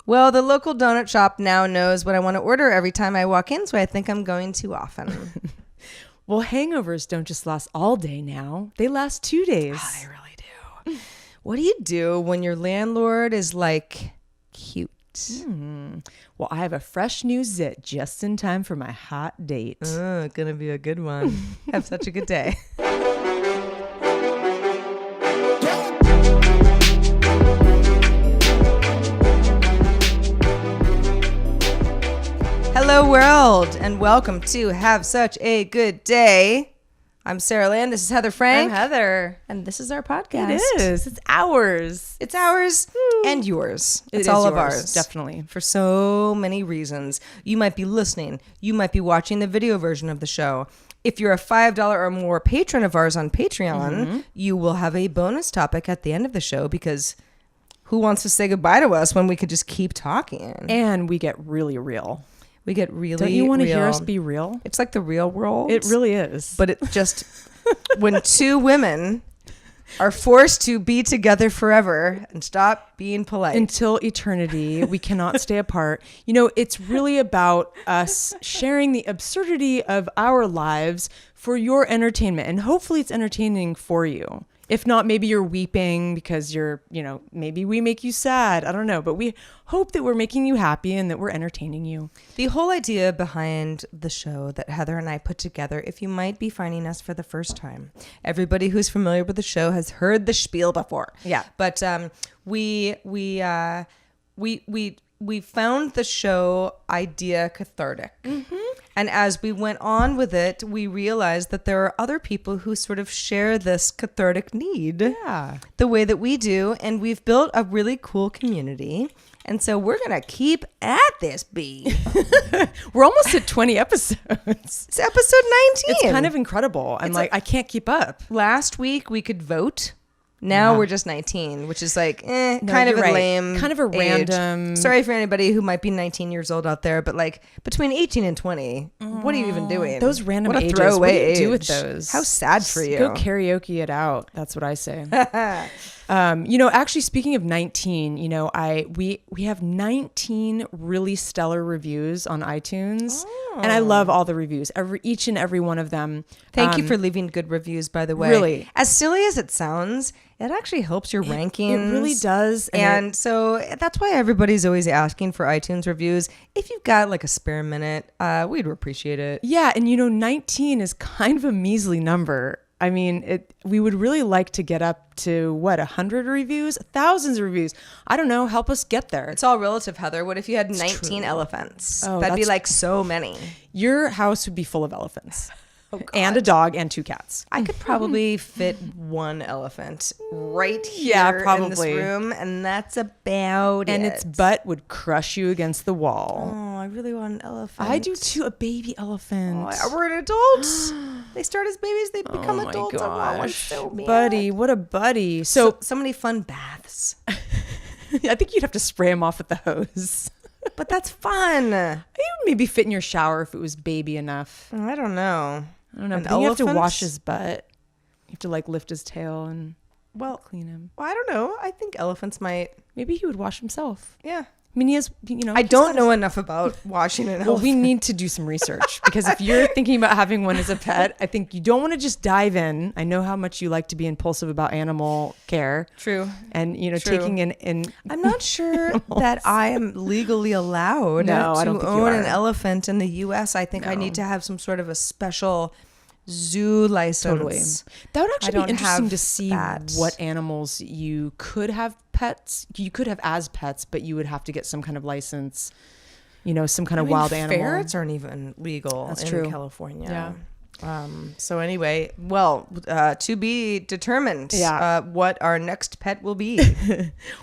Well, the local donut shop now knows what I want to order every time I walk in, so I think I'm going too often. Well, hangovers don't just last all day now. They last 2 days. Oh, they really do. What do you do when your landlord is like cute? Well, I have a fresh new zit just in time for my hot date. Gonna be a good one. Have such a good day. Hello, world, and welcome to Have Such a Good Day. I'm Sarah Land. This is Heather Frank. I'm Heather. And this is our podcast. It is. It's ours. It's ours and yours. It's It all is of yours, ours. definitely. For so many reasons. You might be listening. You might be watching the video version of the show. If you're a $5 or more patron of ours on Patreon, you will have a bonus topic at the end of the show because who wants to say goodbye to us when we could just keep talking? And we get really real. We get really Don't you want to hear real. us be real? It's like the real world. It really is. But it just, when two women are forced to be together forever and stop being polite. Until eternity, we cannot stay apart. You know, it's really about us sharing the absurdity of our lives for your entertainment. And hopefully it's entertaining for you. If not, maybe you're weeping because maybe we make you sad. I don't know. But we hope that we're making you happy and that we're entertaining you. The whole idea behind the show that Heather and I put together, if you might be finding us for the first time, everybody who's familiar with the show has heard the spiel before. Yeah. But we found the show idea cathartic. And as we went on with it, we realized that there are other people who sort of share this cathartic need the way that we do. And we've built a really cool community. And so we're going to keep at this beat. We're almost at 20 episodes. It's episode 19. It's kind of incredible. I can't keep up. Last week we could vote. Now we're just 19, which is like kind of a lame, kind of a age. random. Sorry for anybody who might be 19 years old out there, but like between 18 and 20, what are you even doing? Those random what a ages. throwaway What do you do with age. those? How sad for you. Go karaoke it out. That's what I say. Actually, speaking of 19, we have 19 really stellar reviews on iTunes, and I love all the reviews, each and every one of them. Thank you for leaving good reviews, by the way. Really, as silly as it sounds, it actually helps your rankings. It really does, and so that's why everybody's always asking for iTunes reviews. If you've got like a spare minute, we'd appreciate it. Yeah, and 19 is kind of a measly number. I mean, we would really like to get up to 100 reviews, thousands of reviews. I don't know. Help us get there. It's all relative, Heather. What if you had 19 elephants? That'd be like so many. Your house would be full of elephants. Oh, God. And a dog and 2 cats. I could probably fit one elephant right here in this room, and that's about it. And its butt would crush you against the wall. Oh, I really want an elephant. I do too, a baby elephant. Oh, we're an adult. They start as babies, they become adults. Gosh. I want one so bad. Buddy, what a buddy. So many fun baths. I think you'd have to spray him off with the hose. But that's fun. It would maybe fit in your shower if it was baby enough. I don't know. Then you have to wash his butt. You have to lift his tail and clean him. Well, I don't know. I think elephants might. Maybe he would wash himself. Yeah. I mean, he has, I don't know enough about washing an elephant. Well, we need to do some research because if you're thinking about having one as a pet, I think you don't want to just dive in. I know how much you like to be impulsive about animal care. True. And, taking in. I'm not sure that I am legally allowed to own an elephant in the U.S. I think I need to have some sort of a special zoo license. Totally. That would actually be interesting to see what animals you could have pets. You could have as pets, but you would have to get some kind of license, some kind of wild animal. Ferrets aren't even legal in California. Yeah. So anyway, to be determined what our next pet will be.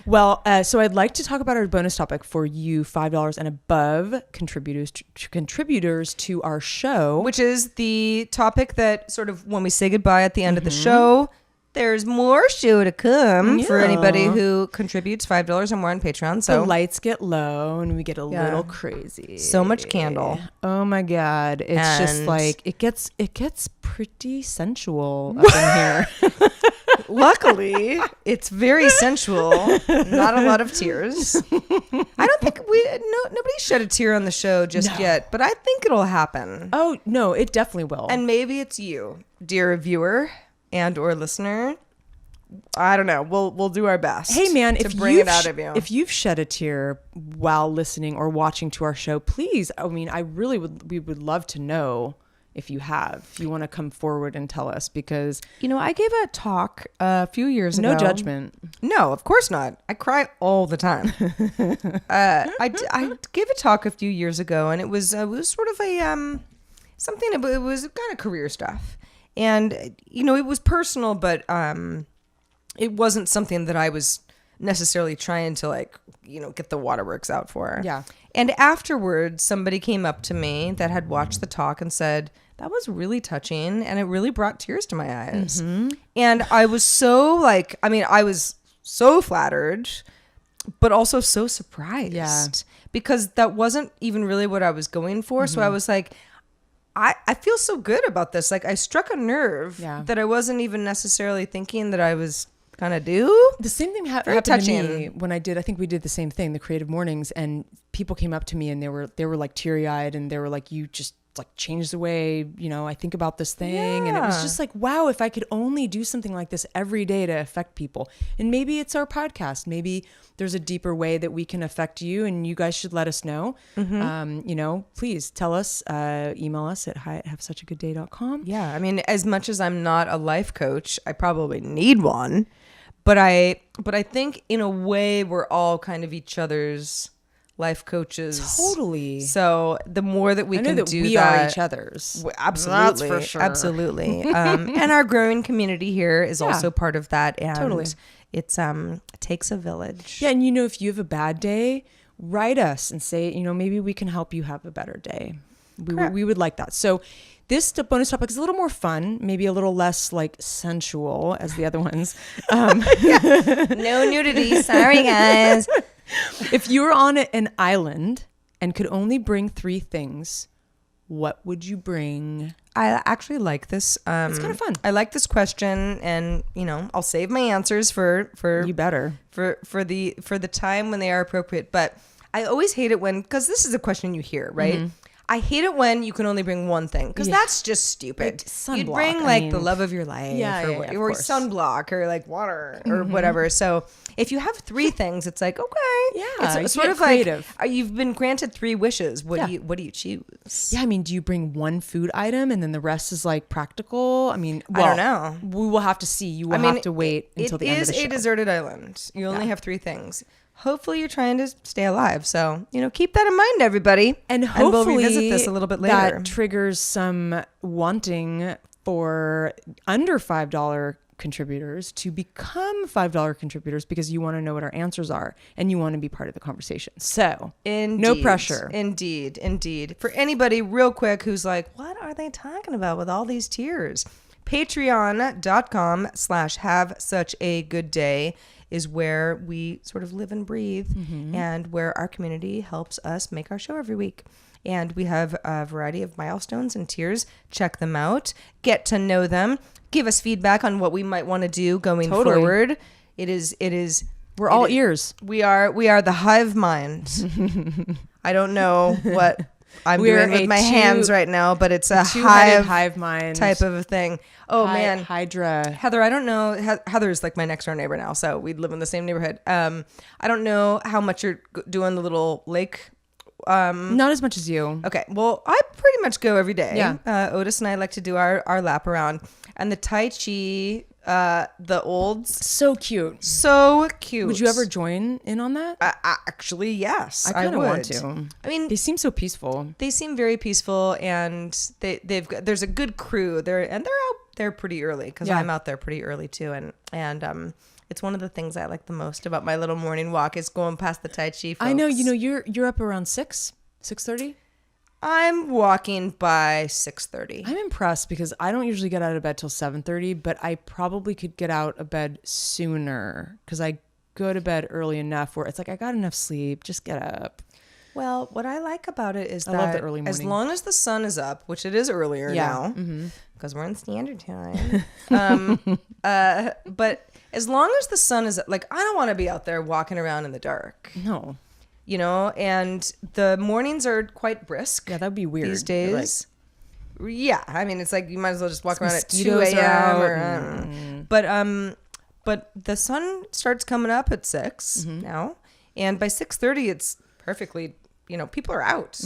So I'd like to talk about our bonus topic for you $5 and above contributors to our show, which is the topic that sort of when we say goodbye at the end of the show, there's more show to come for anybody who contributes $5 or more on Patreon. So the lights get low and we get a little crazy. So much candle. Oh my God. It's just like, it gets pretty sensual up in here. Luckily, it's very sensual. Not a lot of tears. I I don't think nobody shed a tear on the show just yet, but I think it'll happen. Oh, no, it definitely will. And maybe it's you, dear viewer and or listener. I don't know. We'll do our best. Hey man, to bring it out of you. If you've shed a tear while listening or watching to our show, please. I mean, we would love to know if you have. If you want to come forward and tell us, because I gave a talk a few years ago. No judgment. No, of course not. I cry all the time. I gave a talk a few years ago, and it was sort of a something. It was kind of career stuff, and it was personal, but it wasn't something that I was necessarily trying to get the waterworks out for. Yeah. And afterwards, somebody came up to me that had watched the talk and said, that was really touching, and it really brought tears to my eyes. Mm-hmm. And I was so I was so flattered, but also so surprised. Yeah. Because that wasn't even really what I was going for. Mm-hmm. So I was like, I feel so good about this. Like, I struck a nerve that I wasn't even necessarily thinking that I was gonna do. The same thing happened to me when I think we did the same thing, the Creative Mornings, and people came up to me and they were like teary-eyed, and they were like, you just like changed the way I think about this thing. And it was just like, wow, if I could only do something like this every day to affect people. And maybe it's our podcast, maybe there's a deeper way that we can affect you, and you guys should let us know. Mm-hmm. Please tell us, email us at hi@havesuchagoodday.com. Yeah, I mean, as much as I'm not a life coach, I probably need one, but I think in a way we're all kind of each other's life coaches. Totally. So the more that we can do we that, are each other's. Absolutely. That's for sure. Absolutely. And our growing community here is also part of that. And totally. It's it takes a village. Yeah, and if you have a bad day, write us and say, maybe we can help you have a better day. We would like that. So this bonus topic is a little more fun, maybe a little less like sensual as the other ones. No nudity. Sorry, guys. If you were on an island and could only bring 3 things, what would you bring? I actually like this. It's kind of fun. I like this question, and I'll save my answers for you better for the time when they are appropriate. But I always hate it because this is a question you hear, right? Mm-hmm. I hate it when you can only bring one thing, because that's just stupid. You'd bring the love of your life, or sunblock, or like water, or whatever. So if you have 3 things, it's like, okay, it's sort of creative. Like you've been granted 3 wishes. What do you choose? Yeah, I mean, do you bring one food item and then the rest is like practical? I mean, I don't know. We will have to see. You will have to wait until the end of the show. It is a deserted island. You only have 3 things. Hopefully you're trying to stay alive. So, keep that in mind, everybody. And hopefully we'll revisit this a little bit later. That triggers some wanting for under $5 contributors to become $5 contributors, because you want to know what our answers are and you want to be part of the conversation. So, no pressure. Indeed. For anybody real quick who's like, what are they talking about with all these tiers? Patreon.com/havesuchagoodday is where we sort of live and breathe, and where our community helps us make our show every week. And we have a variety of milestones and tiers. Check them out. Get to know them. Give us feedback on what we might want to do going forward. It is. We're all ears. We are the hive mind. I don't know what I'm doing with my hands right now, but it's a hive mind type of a thing. Oh man, Hydra. Heather, I don't know. Heather's like my next door neighbor now, so we live in the same neighborhood. I don't know how much you're doing the little lake. Not as much as you. Okay, well, I pretty much go every day. Yeah. Otis and I like to do our lap around, and the Tai Chi. The olds. So cute. Would you ever join in on that? Actually, yes. I kind of want to. I mean, they seem so peaceful. They seem very peaceful, and there's a good crew. They're out there pretty early, because I'm out there pretty early too, and it's one of the things I like the most about my little morning walk is going past the Tai Chi folks. I know. You're up around 6:30. I'm walking by 6:30. I'm impressed, because I don't usually get out of bed till 7:30, but I probably could get out of bed sooner, because I go to bed early enough where it's like, I got enough sleep, just get up. Well, what I like about it is I love the early morning. As long as the sun is up, which it is earlier now, because we're in standard time. But as long as the sun is up, like, I don't want to be out there walking around in the dark. No. you know, and the mornings are quite brisk. Yeah, that'd be weird these days. Yeah, I mean, it's like you might as well just walk around at 2 a.m. But the sun starts coming up at 6 now, and by 6:30, it's perfectly, you know, people are out.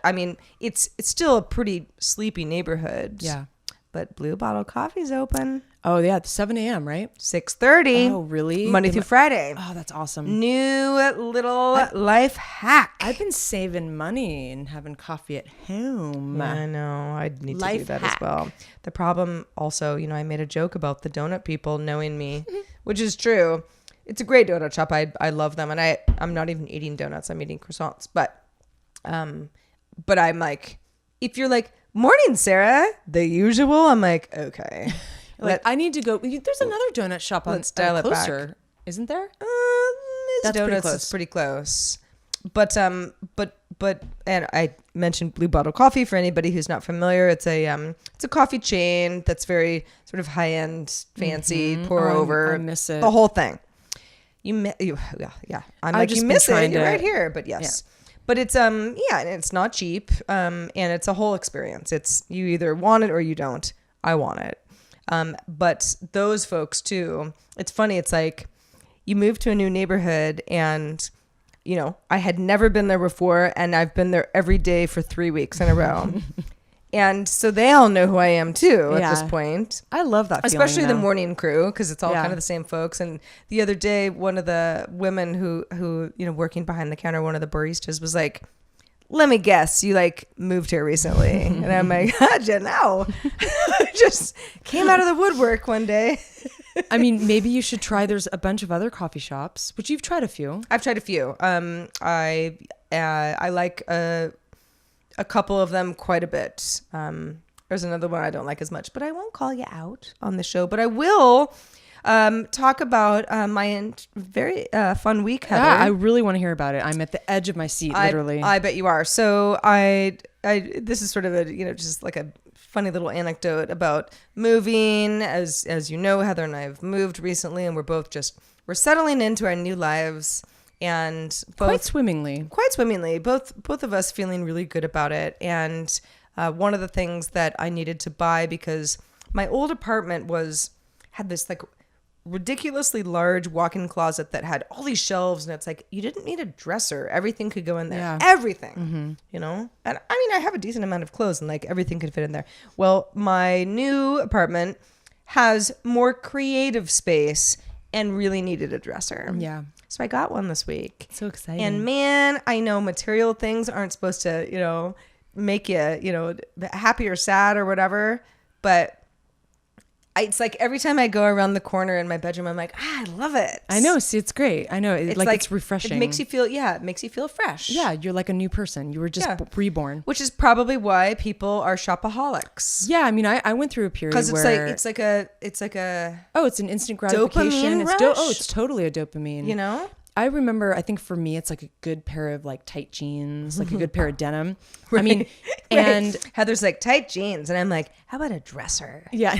I mean, it's still a pretty sleepy neighborhood. Yeah. But Blue Bottle Coffee's open. Oh, yeah. It's 7 a.m., right? 6:30. Oh, really? Monday through Friday. Oh, that's awesome. New little life hack. I've been saving money and having coffee at home. Yeah, I know. I need to do Life that hack. as well. The problem also, you know, I made a joke about the donut people knowing me, which is true. It's a great donut shop. I love them. And I'm not even eating donuts. I'm eating croissants. But I'm like, if you're like, morning, Sarah, the usual, I'm like, okay. Like, I need to go. There's another donut shop on Let's dial it closer, back. Isn't there? That's pretty donuts close. is pretty close. But and I mentioned Blue Bottle Coffee for anybody who's not familiar. It's a coffee chain that's very sort of high end, fancy, pour over. I miss it. The whole thing. Yeah. I'm like, just you been miss it. trying You're to- right here. But yes. But it's and it's not cheap. And it's a whole experience. It's you either want it or you don't. I want it. But those folks too, it's funny. It's like you move to a new neighborhood and, you know, I had never been there before and I've been there every day for 3 weeks in a row. And so they all know who I am too at this point. I love that feeling, Especially the though. morning crew, because it's all kind of the same folks. And the other day, one of the women who you know, working behind the counter, one of the baristas was like, let me guess, you like moved here recently. And I'm like, how'd you know? Just came out of the woodwork one day. I mean, maybe you should try. There's a bunch of other coffee shops, which you've tried a few. I've tried a few. I like a couple of them quite a bit. There's another one I don't like as much, but I won't call you out on the show. But I will talk about my very fun week, Heather. Yeah, I really want to hear about it. I'm at the edge of my seat, literally. I bet you are. So I this is sort of a, you know, just like a funny little anecdote about moving. As you know, Heather and I have moved recently, and we're settling into our new lives. And both quite swimmingly, both of us feeling really good about it. And one of the things that I needed to buy, because my old apartment had this like ridiculously large walk-in closet that had all these shelves, and it's like you didn't need a dresser. Everything could go in there. Everything, you know. And I mean, I have a decent amount of clothes, and like everything could fit in there. Well, my new apartment has more creative space and really needed a dresser. Yeah. So I got one this week. So exciting. And man, I know material things aren't supposed to, you know, make you, you know, happy or sad or whatever. But it's like every time I go around the corner in my bedroom, I'm like, I love it. I know. See, it's great. I know. It's refreshing. It makes you feel fresh. Yeah, you're like a new person. You were just reborn. Which is probably why people are shopaholics. Yeah, I mean, I went through a period because where it's like a oh, it's an instant gratification. Dopamine rush? It's totally a dopamine. You know. I remember, I think for me, it's like a good pair of like tight jeans, like a good pair of denim. Right. I mean, and Heather's like tight jeans. And I'm like, how about a dresser? Yeah.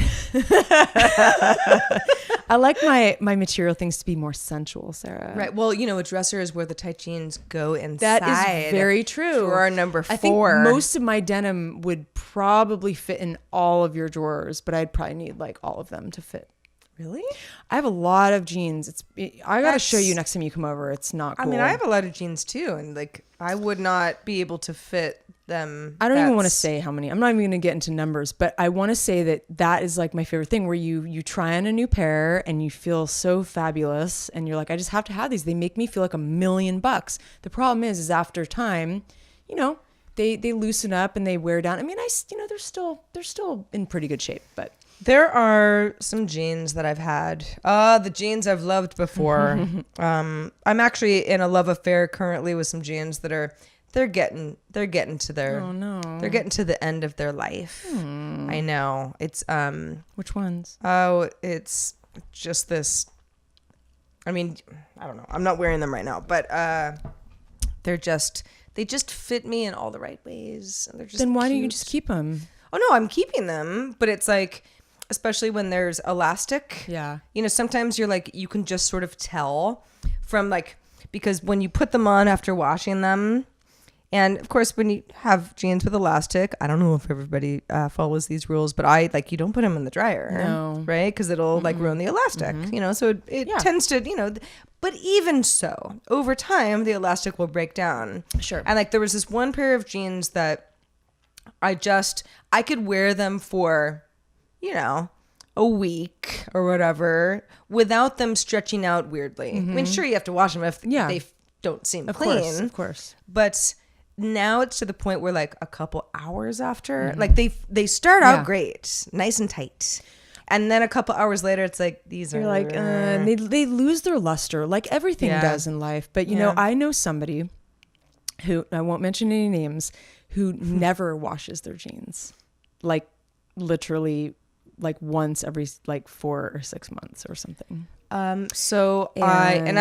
I like my material things to be more sensual, Sarah. Right. Well, you know, a dresser is where the tight jeans go inside. That is very true. Drawer number 4. I think most of my denim would probably fit in all of your drawers, but I'd probably need like all of them to fit. Really? I have a lot of jeans. I got to show you next time you come over. It's not cool. I mean, I have a lot of jeans too. And like, I would not be able to fit them. I don't even want to say how many. I'm not even going to get into numbers, but I want to say that is like my favorite thing, where you try on a new pair and you feel so fabulous and you're like, I just have to have these. They make me feel like $1,000,000. The problem is after time, you know, they loosen up and they wear down. I mean, they're still in pretty good shape, but there are some jeans that I've had. The jeans I've loved before. I'm actually in a love affair currently with some jeans that they're getting to their they're getting to the end of their life. I know. It's which ones? Oh, it's just this. I mean, I don't know. I'm not wearing them right now, but they just fit me in all the right ways. And they're just then why don't you cute. just keep them? Oh no, I'm keeping them, but it's like, especially when there's elastic. Yeah. You know, sometimes you're like, you can just sort of tell from like, because when you put them on after washing them, and of course, when you have jeans with elastic, I don't know if everybody follows these rules, but you don't put them in the dryer, right? Because it'll like ruin the elastic, so it tends to, but even so, over time, the elastic will break down. Sure. And like there was this one pair of jeans that I could wear them for, a week or whatever without them stretching out weirdly. I mean, sure, you have to wash them if they don't seem clean. Of course. But now it's to the point where like a couple hours after, like they start out great, nice and tight. And then a couple hours later, it's like, You're like, they lose their luster like everything does in life. But, I know somebody who, I won't mention any names, who never washes their jeans. Like literally like once every like 4 or 6 months or something. I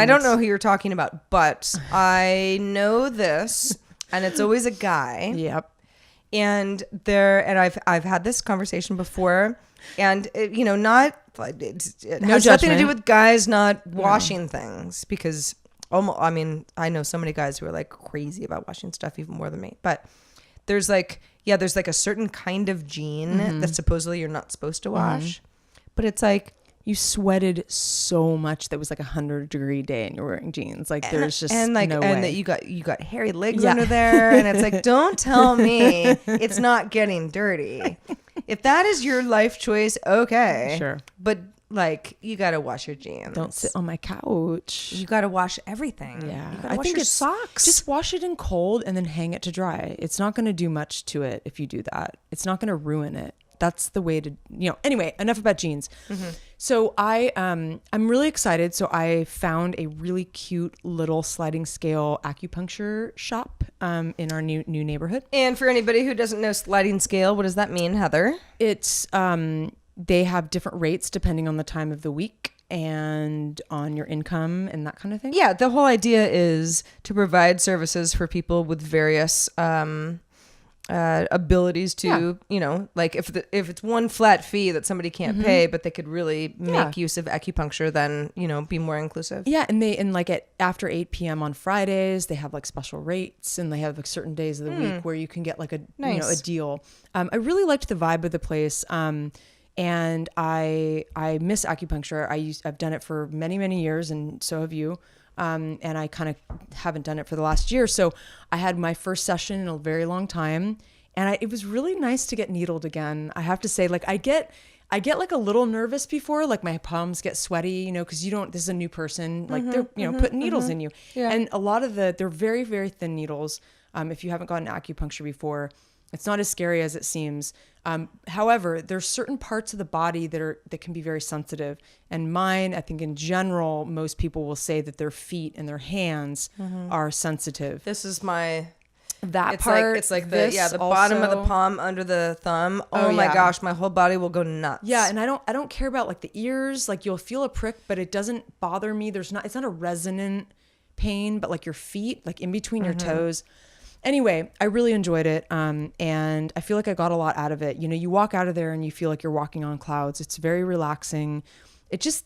don't know who you're talking about, but I know this, and it's always a guy. Yep. And I've had this conversation before, and it has nothing to do with guys not washing things, because I know so many guys who are like crazy about washing stuff even more than me, but there's like a certain kind of jean that supposedly you're not supposed to wash, but it's like you sweated so much that was like 100-degree day and you're wearing jeans. Like there's just no way. And that you got hairy legs under there, and it's like, don't tell me it's not getting dirty. If that is your life choice, okay, sure, but like you gotta wash your jeans. Don't sit on my couch. You gotta wash everything. Yeah, you gotta wash your socks. Just wash it in cold and then hang it to dry. It's not going to do much to it if you do that. It's not going to ruin it. That's the way to, anyway, enough about jeans. So I'm really excited. So I found a really cute little sliding scale acupuncture shop in our new neighborhood. And for anybody who doesn't know sliding scale, what does that mean, Heather? It's they have different rates depending on the time of the week and on your income and that kind of thing. Yeah, the whole idea is to provide services for people with various abilities to, like if it's one flat fee that somebody can't pay, but they could really make use of acupuncture, then, be more inclusive. Yeah. And like after 8 p.m. on Fridays, they have like special rates, and they have like certain days of the week where you can get like a deal. I really liked the vibe of the place. And I miss acupuncture. I've done it for many, many years, and so have you. And I kind of haven't done it for the last year. So I had my first session in a very long time, and it was really nice to get needled again. I have to say, like I get like a little nervous before, like my palms get sweaty, because this is a new person, like they're, putting needles in you. Yeah. And a lot of they're very, very thin needles. If you haven't gotten acupuncture before, it's not as scary as it seems. However, there's certain parts of the body that can be very sensitive. And mine, I think in general, most people will say that their feet and their hands are sensitive. This is my... That part. It's like the bottom of the palm under the thumb. Oh my gosh, my whole body will go nuts. Yeah, and I don't care about like the ears. Like you'll feel a prick, but it doesn't bother me. It's not a resonant pain, but like your feet, like in between your toes. Anyway, I really enjoyed it, and I feel like I got a lot out of it. You walk out of there and you feel like you're walking on clouds. It's very relaxing. It's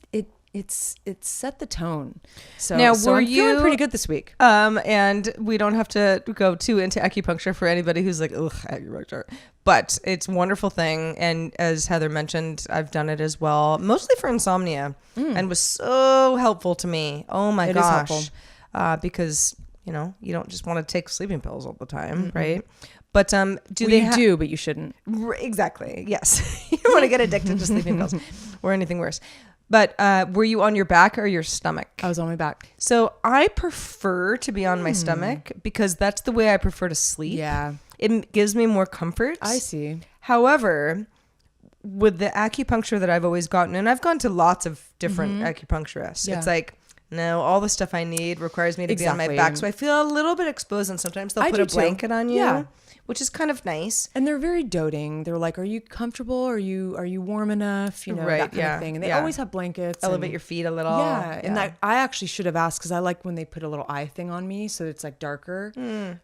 set the tone. So now, I'm feeling pretty good this week. And we don't have to go too into acupuncture for anybody who's like, ugh, acupuncture. But it's a wonderful thing, and as Heather mentioned, I've done it as well, mostly for insomnia, and was so helpful to me. Oh my gosh, because. You don't just want to take sleeping pills all the time, right? But do, but you shouldn't. Exactly. Yes. You don't want to get addicted to sleeping pills or anything worse. But were you on your back or your stomach? I was on my back. So I prefer to be on my stomach because that's the way I prefer to sleep. Yeah. It gives me more comfort. I see. However, with the acupuncture that I've always gotten, and I've gone to lots of different acupuncturists, it's like, no, all the stuff I need requires me to be on my back. So I feel a little bit exposed, and sometimes they'll put a blanket on you, which is kind of nice. And they're very doting. They're like, are you comfortable? Are you warm enough? That kind of thing. And they always have blankets. Elevate your feet a little. Yeah. And I actually should have asked, because I like when they put a little eye thing on me, so it's like darker.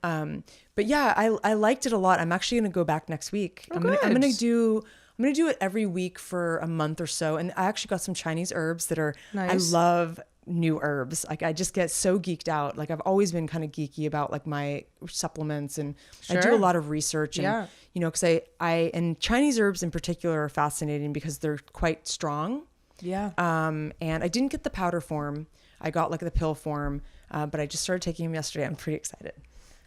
But yeah, I liked it a lot. I'm actually going to go back next week. I'm going to do it every week for a month or so. And I actually got some Chinese herbs that are, nice. I love new herbs. Like I just get so geeked out. Like I've always been kind of geeky about like my supplements, and I do a lot of research, and you know, because and Chinese herbs in particular are fascinating because they're quite strong. Yeah. And I didn't get the powder form. I got like the pill form, but I just started taking them yesterday. I'm pretty excited.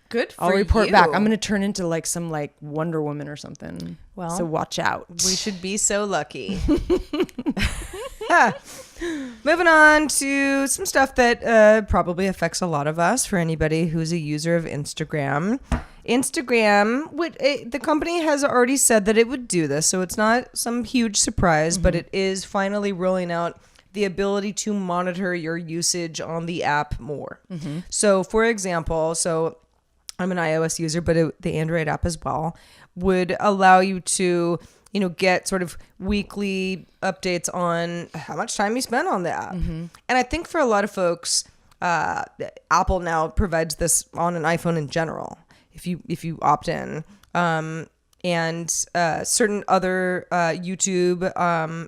Good for I'll report you. back. I'm going to turn into like some like Wonder Woman or something. Well, so watch out. We should be so lucky. Moving on to some stuff that probably affects a lot of us. For anybody who's a user of Instagram, the company has already said that it would do this, so it's not some huge surprise, but it is finally rolling out the ability to monitor your usage on the app more. So, for example, I'm an iOS user, but the Android app as well would allow you to, you know, get sort of weekly updates on how much time you spend on the app. And I think for a lot of folks, Apple now provides this on an iPhone in general, if you opt in. And certain other YouTube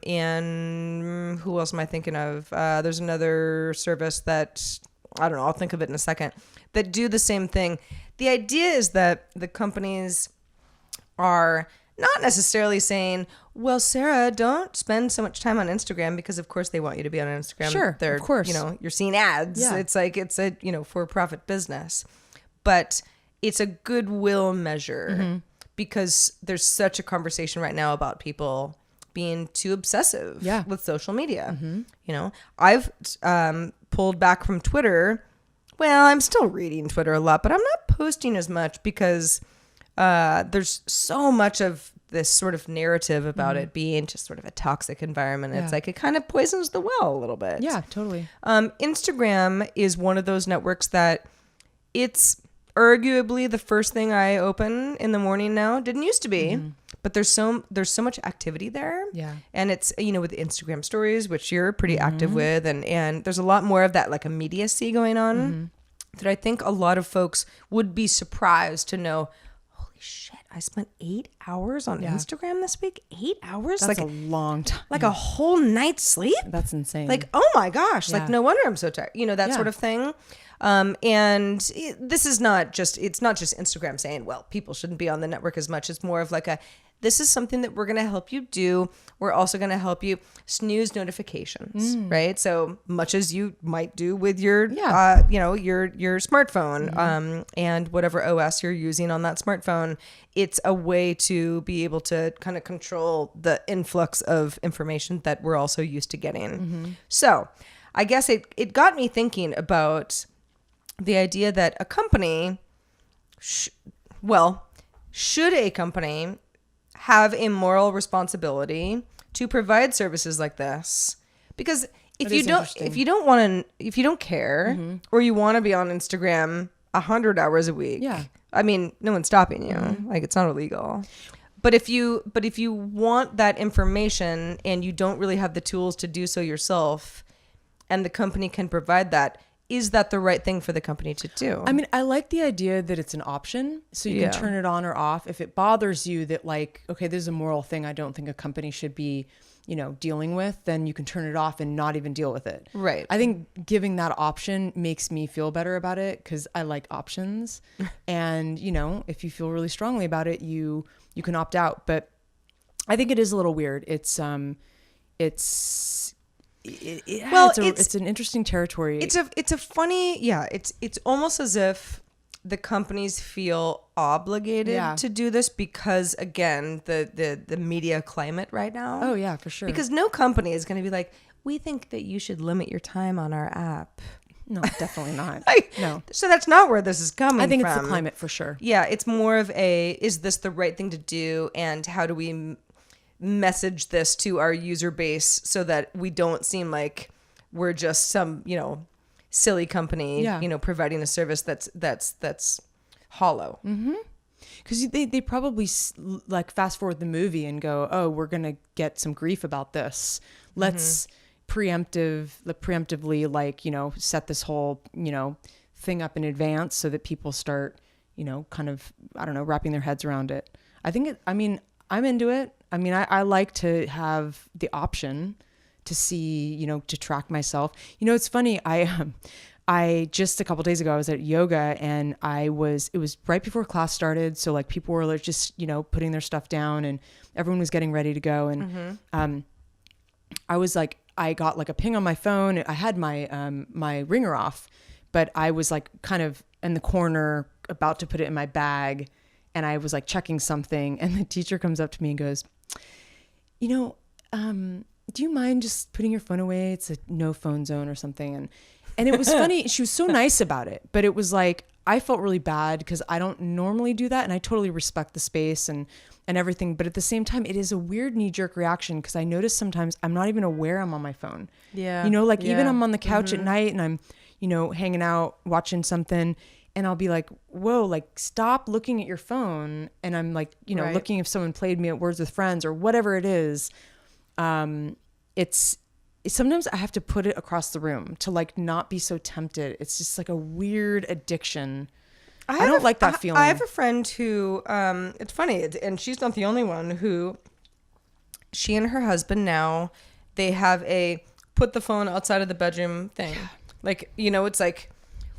and who else am I thinking of? There's another service that, I don't know, I'll think of it in a second, that do the same thing. The idea is that the companies are not necessarily saying, well, Sarah, don't spend so much time on Instagram, because of course they want you to be on Instagram. Sure, of course. You know, you're seeing ads. Yeah. It's like, it's a, you know, for-profit business. But it's a goodwill measure because there's such a conversation right now about people being too obsessive with social media. You know, I've pulled back from Twitter. Well, I'm still reading Twitter a lot, but I'm not posting as much because there's so much of this sort of narrative about it being just sort of a toxic environment. It's like it kind of poisons the well a little bit. Yeah, totally. Instagram is one of those networks that it's arguably the first thing I open in the morning now. Didn't used to be. But there's so much activity there. Yeah. And it's, you know, with Instagram stories, which you're pretty active with, and there's a lot more of that like immediacy going on that I think a lot of folks would be surprised to know, holy shit, I spent 8 hours on Instagram this week. 8 hours? That's like a long time. Like a whole night's sleep? That's insane. Like, oh my gosh. Like, no wonder I'm so tired. You know, that sort of thing. This is not just, it's not just Instagram saying, well, people shouldn't be on the network as much. It's more of like this is something that we're going to help you do. We're also going to help you snooze notifications, right? So much as you might do with your, your smartphone, and whatever OS you're using on that smartphone, it's a way to be able to kind of control the influx of information that we're also used to getting. So I guess it got me thinking about the idea that a company, should a company have a moral responsibility to provide services like this? Because if you don't care, or you want to be on Instagram 100 hours a week, I mean, no one's stopping you. Like, it's not illegal. But if you want that information and you don't really have the tools to do so yourself, and the company can provide that, is that the right thing for the company to do? I mean, I like the idea that it's an option, so you can turn it on or off. If it bothers you that, like, okay, this is a moral thing I don't think a company should be, you know, dealing with, then you can turn it off and not even deal with it. Right. I think giving that option makes me feel better about it, because I like options. And, you know, if you feel really strongly about it, you can opt out. But I think it is a little weird. It's an interesting territory. It's a funny, it's almost as if the companies feel obligated to do this because, again, the media climate right now. Oh yeah, for sure. Because no company is going to be like, we think that you should limit your time on our app. No, definitely not. No. So that's not where this is coming from. I think it's the climate for sure. Yeah, it's more of is this the right thing to do, and how do we message this to our user base so that we don't seem like we're just some, you know, silly company, you know, providing a service that's hollow. Because they probably like fast forward the movie and go, oh, we're gonna get some grief about this. Let's preemptively, like, you know, set this whole, you know, thing up in advance so that people start, you know, kind of, I don't know, wrapping their heads around it. I'm into it. I mean, I like to have the option to see, you know, to track myself. You know, it's funny. I just a couple days ago, I was at yoga and it was right before class started. So like people were like just, you know, putting their stuff down and everyone was getting ready to go. And, I was like, I got like a ping on my phone. I had my ringer off, but I was like kind of in the corner about to put it in my bag. And I was like checking something and the teacher comes up to me and goes, you know, do you mind just putting your phone away? It's a no phone zone or something. And it was funny. She was so nice about it, but it was like, I felt really bad because I don't normally do that. And I totally respect the space and everything. But at the same time, it is a weird knee-jerk reaction because I notice sometimes I'm not even aware I'm on my phone. Yeah. You know, like even I'm on the couch at night and I'm, you know, hanging out, watching something. And I'll be like, whoa, like stop looking at your phone. And I'm like, you know, looking if someone played me at Words with Friends or whatever it is. Sometimes I have to put it across the room to like not be so tempted. It's just like a weird addiction. I don't like that feeling. I have a friend who, it's funny, and she's not the only one who, she and her husband now, they have a put the phone outside of the bedroom thing. Yeah. Like, you know, it's like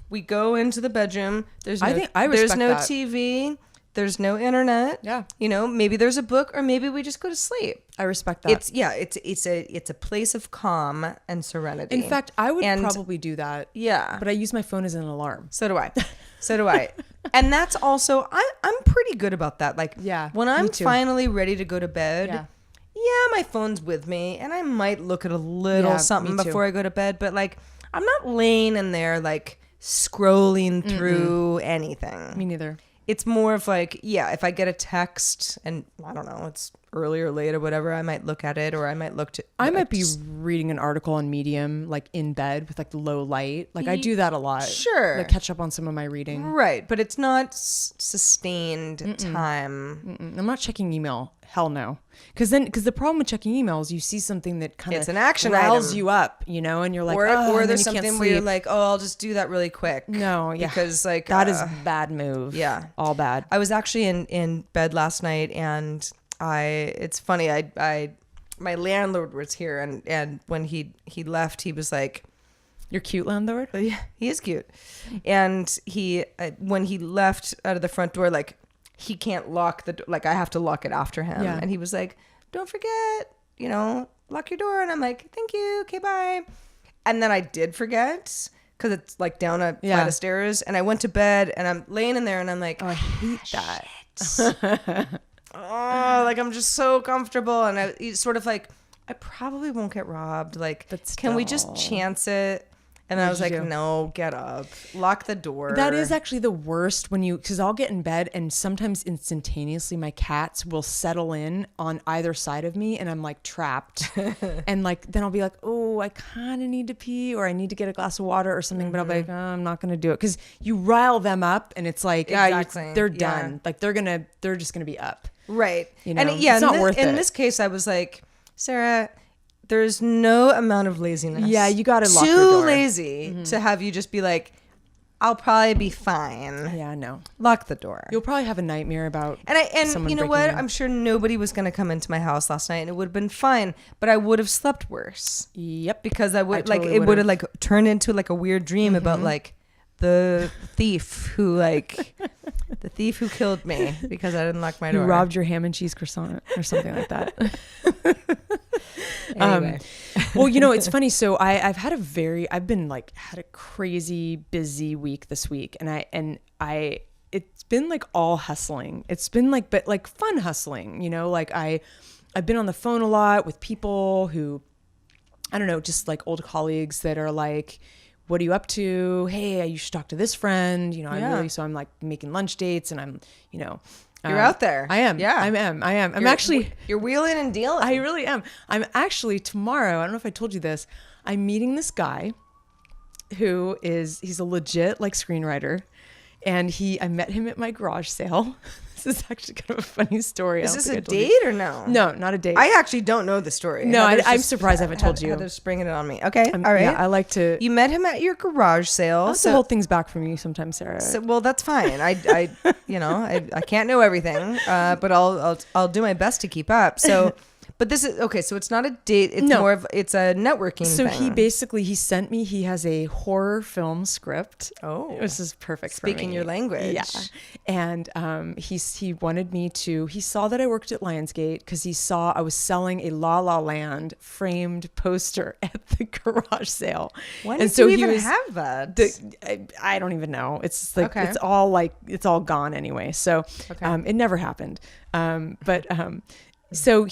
we go into the bedroom. There's no TV. There's no internet. Yeah. You know, maybe there's a book or maybe we just go to sleep. I respect that. It's a place of calm and serenity. In fact, I would probably do that. Yeah. But I use my phone as an alarm. So do I. And that's also, I'm pretty good about that. Like, when I'm finally ready to go to bed, my phone's with me and I might look at a little something before I go to bed. But like, I'm not laying in there like scrolling through anything. Me neither. It's more of like, if I get a text and I don't know, it's early or late or whatever, I might look at it or I might look to... I might be reading an article on Medium, like in bed with like the low light. Like I do that a lot. Sure. Like catch up on some of my reading. Right. But it's not sustained time. I'm not checking email. Hell no. Because the problem with checking emails, you see something that kind of... It's an action riles item. you up, you know, and you're like, or there's something where you're like, I'll just do that really quick. No, Because like... that is a bad move. Yeah. All bad. I was actually in bed last night and it's funny, my landlord was here and when he left, he was like... Your cute landlord? Yeah, he is cute. And he, when he left out of the front door, like... he can't lock the door. Like I have to lock it after him. Yeah. And he was like, don't forget, you know, lock your door. And I'm like, thank you. Okay, bye. And then I did forget because it's like down a flight of stairs. And I went to bed and I'm laying in there and I'm like, I hate that. Like I'm just so comfortable. And it's sort of like, I probably won't get robbed. Like, can we just chance it? And I was like, no, get up. Lock the door. That is actually the worst because I'll get in bed and sometimes instantaneously my cats will settle in on either side of me and I'm like trapped. And like, then I'll be like, oh, I kind of need to pee or I need to get a glass of water or something. But I'll be like, I'm not going to do it. Because you rile them up and it's like, they're done. Like they're just going to be up. Right. You know? And it's not worth it. In this case, I was like, Sarah... there's no amount of laziness. Yeah, you got to lock your door. Too lazy to have you just be like, I'll probably be fine. Yeah, no. Lock the door. You'll probably have a nightmare about and you know what? I'm sure nobody was going to come into my house last night and it would have been fine, but I would have slept worse. Yep. Because it would have like turned into like a weird dream about like the thief who killed me because I didn't lock my door. Who robbed your ham and cheese croissant or something like that. Anyway. Well, you know, it's funny. So I've had a crazy busy week this week and it's been like all hustling. It's been like, but like fun hustling, you know, like I've been on the phone a lot with people who, I don't know, just like old colleagues that are like, what are you up to? Hey, you should talk to this friend, you know, so I'm like making lunch dates and I'm, you know, you're out there. I am. Yeah. I am. You're wheeling and dealing. I really am. I'm actually tomorrow. I don't know if I told you this. I'm meeting this guy who he's a legit like screenwriter. And I met him at my garage sale. This is actually kind of a funny story. Is this a date or no? No, not a date. I actually don't know the story. No, I'm surprised I haven't told you. Heather's springing it on me. Okay, all right. Yeah, I like to. You met him at your garage sale. I like to hold things back from you sometimes, Sarah. Well, that's fine. I can't know everything, but I'll do my best to keep up. So, But this is okay. So it's not a date. It's more of it's a networking. So thing. he sent me. He has a horror film script. Oh, this is perfect. Speaking your language. Yeah. And he wanted me to. He saw that I worked at Lionsgate because he saw I was selling a La La Land framed poster at the garage sale. When did you even have that? I don't even know. It's like it's all gone anyway. So it never happened. So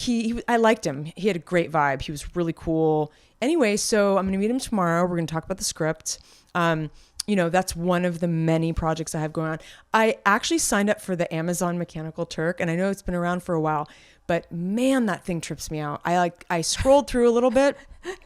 I liked him. He had a great vibe. He was really cool. Anyway, so I'm going to meet him tomorrow. We're going to talk about the script. That's one of the many projects I have going on. I actually signed up for the Amazon Mechanical Turk, and I know it's been around for a while, but man, that thing trips me out. I scrolled through a little bit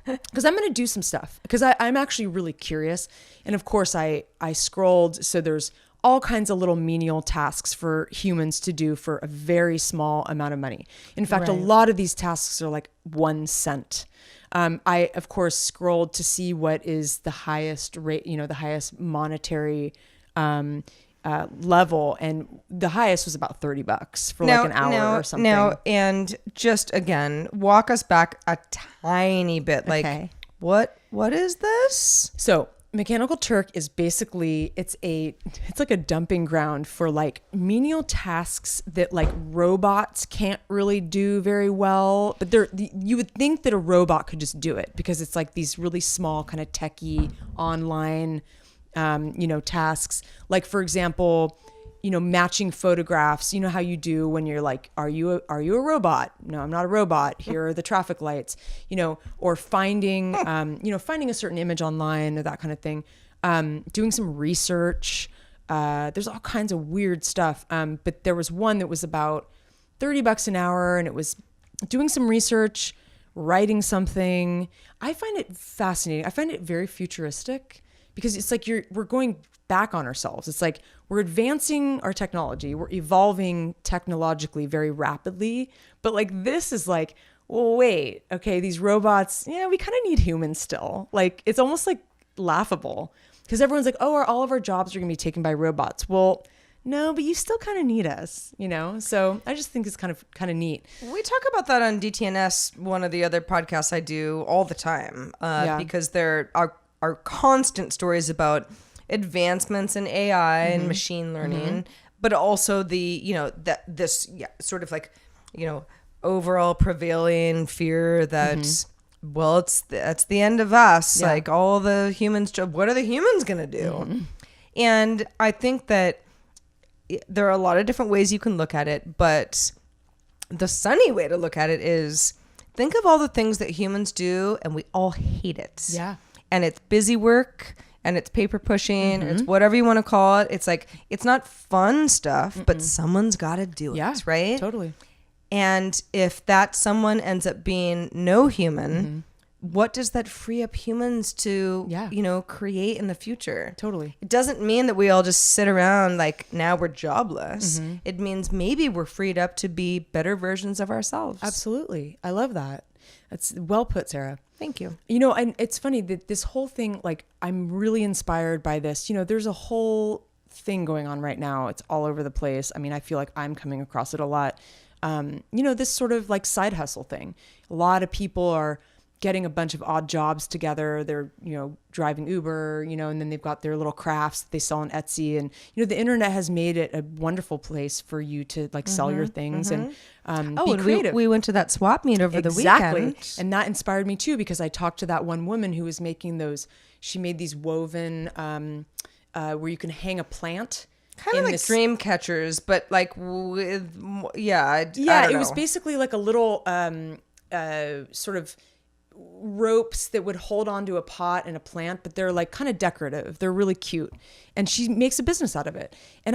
because I'm going to do some stuff because I'm actually really curious. And of course I scrolled. So there's all kinds of little menial tasks for humans to do for a very small amount of money. In fact, a lot of these tasks are like 1 cent. I, of course, scrolled to see what is the highest rate, the highest monetary level. And the highest was about $30 for like an hour or something. Now, and just again, walk us back a tiny bit. Like, what is this? So Mechanical Turk is basically it's like a dumping ground for like menial tasks that like robots can't really do very well, but you would think that a robot could just do it because it's like these really small kind of techie online tasks. Like for example, matching photographs, how you do when you're like, are you a robot? No, I'm not a robot. Here are the traffic lights, or finding a certain image online or that kind of thing. Doing some research. There's all kinds of weird stuff. But there was one that was about $30 an hour and it was doing some research, writing something. I find it fascinating. I find it very futuristic because it's like we're going back on ourselves. It's like we're advancing our technology. We're evolving technologically very rapidly. But like this is like, well, wait, okay, these robots, we kind of need humans still. Like it's almost like laughable because everyone's like, oh, all of our jobs are going to be taken by robots. Well, no, but you still kind of need us, So I just think it's kind of neat. We talk about that on DTNS, one of the other podcasts I do all the time, because there are constant stories about advancements in AI and machine learning, but also sort of like, overall prevailing fear that, that's the end of us. Yeah. Like all the humans, what are the humans going to do? And I think that there are a lot of different ways you can look at it, but the sunny way to look at it is think of all the things that humans do and we all hate it. Yeah. And it's busy work and it's paper pushing, or it's whatever you want to call it. It's like, it's not fun stuff, but someone's got to do it, right? Totally. And if that someone ends up being no human, what does that free up humans to, create in the future? Totally. It doesn't mean that we all just sit around like now we're jobless. It means maybe we're freed up to be better versions of ourselves. Absolutely. I love that. That's well put, Sarah. Thank you. And it's funny that this whole thing, like, I'm really inspired by this. There's a whole thing going on right now. It's all over the place. I mean, I feel like I'm coming across it a lot. This sort of like side hustle thing. A lot of people are getting a bunch of odd jobs together. They're, driving Uber, and then they've got their little crafts that they sell on Etsy. And, the internet has made it a wonderful place for you to like sell your things and be creative. We went to that swap meet over the weekend. And that inspired me too, because I talked to that one woman who was making she made these woven, where you can hang a plant. Kind of like dream catchers, but like with, I don't know. It was basically like a little sort of ropes that would hold onto a pot and a plant, but they're like kind of decorative. They're really cute. And she makes a business out of it. And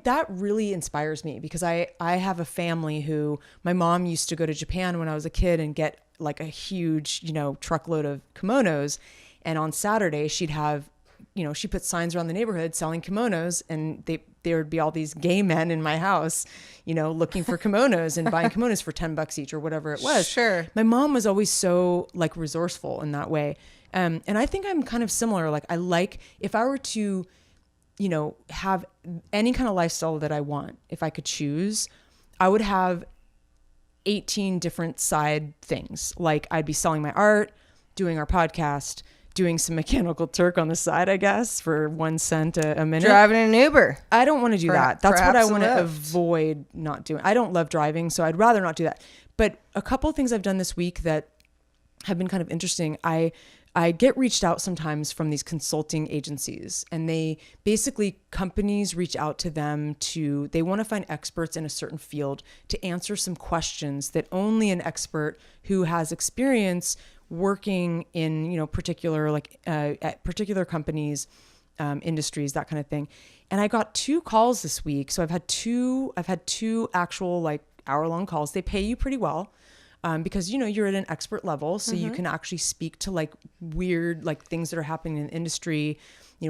that really inspires me because I have a family who, my mom used to go to Japan when I was a kid and get like a huge, truckload of kimonos. And on Saturday she'd have, she put signs around the neighborhood selling kimonos, and there would be all these gay men in my house, looking for kimonos and buying kimonos for $10 each or whatever it was. Sure. My mom was always so like resourceful in that way. And I think I'm kind of similar. Like if I were to, have any kind of lifestyle that I want, if I could choose, I would have 18 different side things. Like I'd be selling my art, doing our podcast, doing some Mechanical Turk on the side, I guess, for 1 cent a minute. Driving an Uber. I don't want to do that. That's what I want to Lyft. avoid not doing. I don't love driving, so I'd rather not do that. But a couple of things I've done this week that have been kind of interesting. I get reached out sometimes from these consulting agencies, and companies reach out to them they want to find experts in a certain field to answer some questions that only an expert who has experience working in, particular, at particular companies, industries, that kind of thing. And I got 2 calls this week. So I've had two actual hour-long calls. They pay you pretty well. Because, you're at an expert level, so you can actually speak to weird, things that are happening in the industry,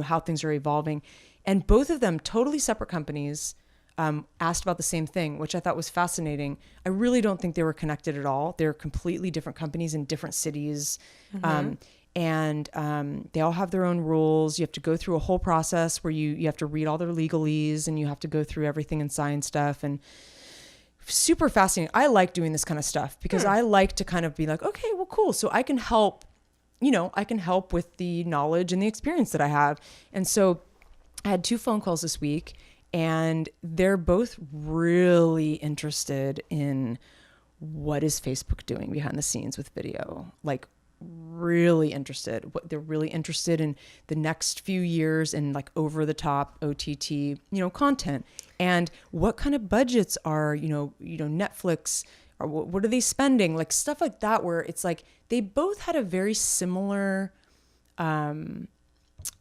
how things are evolving. And both of them, totally separate companies, asked about the same thing, which I thought was fascinating. I really don't think they were connected at all. They're completely different companies in different cities. And they all have their own rules. You have to go through a whole process where you have to read all their legalese, and you have to go through everything and sign stuff. And super fascinating. I like doing this kind of stuff because I like to kind of be like, okay, well, cool. So I can help, I can help with the knowledge and the experience that I have. And so I had 2 phone calls this week, and they're both really interested in what is Facebook doing behind the scenes with video. Really interested. They're really interested in the next few years and over the top OTT, content, and what kind of budgets are, Netflix, or what are they spending? Stuff like that, where it's they both had a very similar, they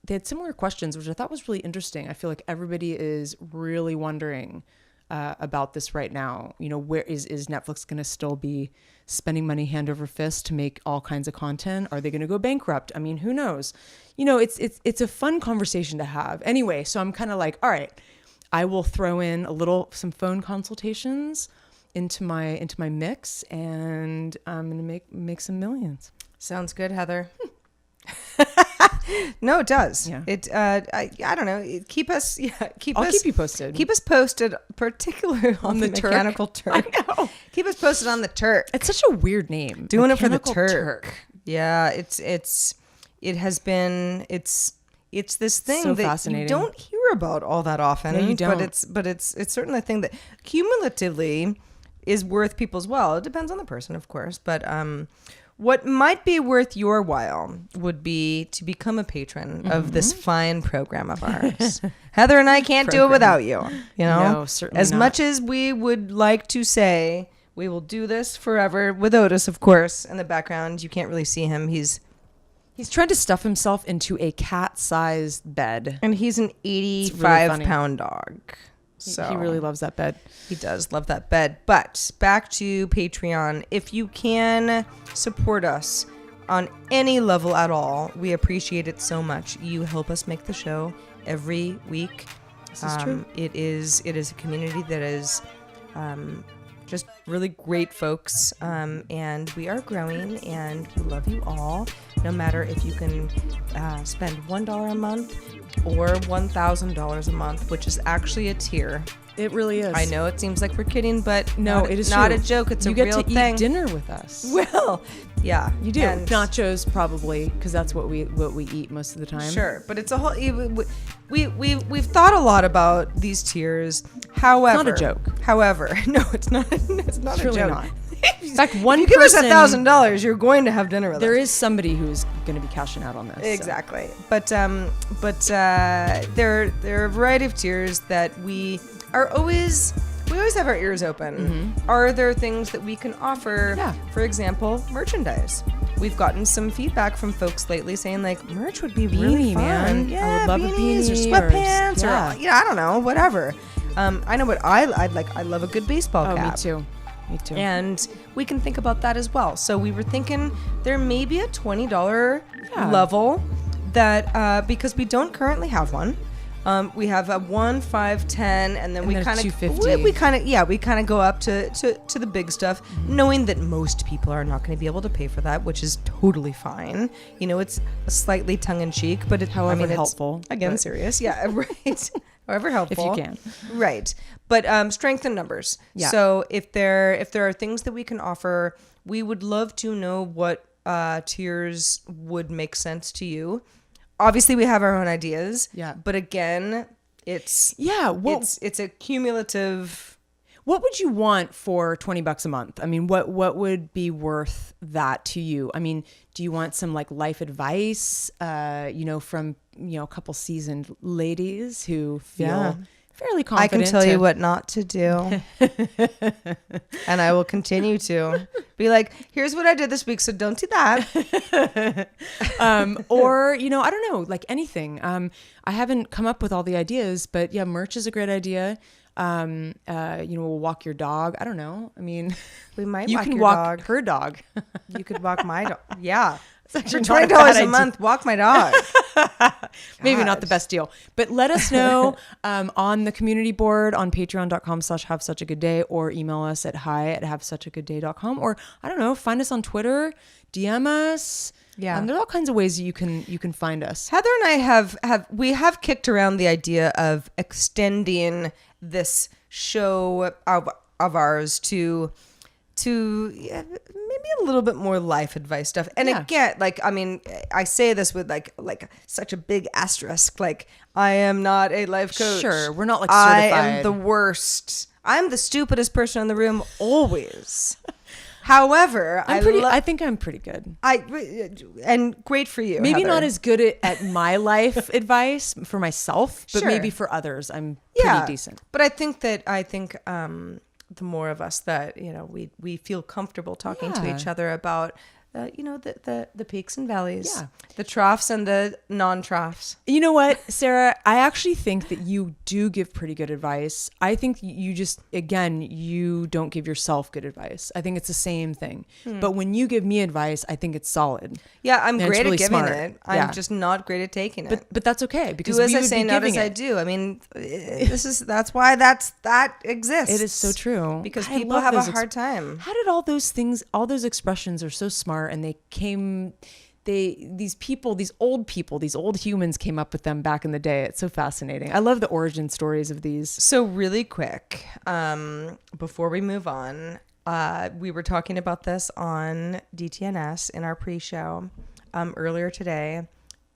had similar questions, which I thought was really interesting. I feel like everybody is really wondering about this right now. Where is Netflix going to still be spending money hand over fist to make all kinds of content? Are they going to go bankrupt? I mean, who knows? It's a fun conversation to have. Anyway, so I'm kind of all right, I will throw in some phone consultations into my mix, and I'm going to make some millions. Sounds good, Heather. No, it does. Yeah. I don't know. I'll keep you posted. Keep us posted, particularly on the Mechanical Turk. I know. Keep us posted on the Turk. It's such a weird name. Doing Mechanical it for the Turk. Yeah, it's this thing so that you don't hear about all that often. No, you don't. But it's certainly a thing that cumulatively is worth people's while. It depends on the person, of course, but what might be worth your while would be to become a patron of this fine program of ours. Heather and I can't do it without you. No, certainly as not. much as we would like to say we will do this forever with Otis, of course, in the background. You can't really see him. He's trying to stuff himself into a cat-sized bed. And he's an 85-pound dog. So he really loves that bed. He does love that bed. But back to Patreon. If you can support us on any level at all, we appreciate it so much. You help us make the show every week. This is true. It is a community that is just really great folks. And we are growing, and we love you all. No matter if you can spend $1 a month or $1,000 a month, which is actually a tier. It really is. I know it seems like we're kidding, but no, it is not true. a joke. It's you a real get to thing. eat dinner with us. Well, yeah, you do. And nachos probably, because that's what we eat most of the time. Sure, but it's a whole. We've thought a lot about these tiers. However, it's not a joke. However, no, it's not. It's not really a joke. Not. In fact, one if you person, give us $1,000, you're going to have dinner with us. There is somebody who's going to be cashing out on this. Exactly, so. but there are a variety of tiers that we always have our ears open. Mm-hmm. Are there things that we can offer? Yeah. For example, merchandise. We've gotten some feedback from folks lately saying merch would be really fun. Man. Yeah, I would love beanies a beanie or sweatpants or yeah. I don't know, whatever. I know what I'd like. I love a good baseball cap. Me too. And we can think about that as well. So we were thinking there may be a $20 level that because we don't currently have one. We have a 1, 5, 10, and then we kind of $250. We kind of go up to the big stuff, knowing that most people are not going to be able to pay for that, which is totally fine. It's slightly tongue in cheek, but however helpful. Again, serious. Yeah, right. However helpful. If you can. Right. But strength in numbers. Yeah. So if there are things that we can offer, we would love to know what tiers would make sense to you. Obviously, we have our own ideas. Yeah. But again, it's a cumulative. What would you want for $20 a month? I mean, what would be worth that to you? I mean, do you want some like life advice, from, a couple seasoned ladies who feel fairly confident? I can tell you what not to do. And I will continue to be like, here's what I did this week, so don't do that. Or, I don't know, like anything. I haven't come up with all the ideas, but yeah, merch is a great idea. We'll walk your dog. I don't know. I mean, we might. You can walk her dog. You could walk my dog. Yeah, for $20 a month, walk my dog. Maybe not the best deal, but let us know on the community board on patreon.com/havesuchagoodday, or email us at hi@havesuchagoodday.com, or I don't know, find us on Twitter, DM us. Yeah, there's all kinds of ways that you can find us. Heather and I have kicked around the idea of extending this show of ours to maybe a little bit more life advice stuff. And again, like, I mean, I say this with like such a big asterisk. Like, I am not a life coach. Sure, we're not like certified. I am the worst. I'm the stupidest person in the room always. However, I think I'm pretty good. And great for you. Maybe Heather. not as good at my life advice for myself, but maybe for others, I'm pretty decent. But I think the more of us that we feel comfortable talking to each other about the peaks and valleys, the troughs and the non-troughs. You know what, Sarah? I actually think that you do give pretty good advice. I think you just, again, you don't give yourself good advice. I think it's the same thing. But when you give me advice, I think it's solid. Yeah, I'm great really at giving smart. it. I'm just not great at taking it. But that's okay, because do as I say, not as I do. I mean, that's why that exists. It is so true. Because people have a hard time. How did all those things, all those expressions are so smart, and these old humans came up with them back in the day. It's so fascinating. I love the origin stories of these. So really quick, before we move on, we were talking about this on DTNS in our pre-show earlier today.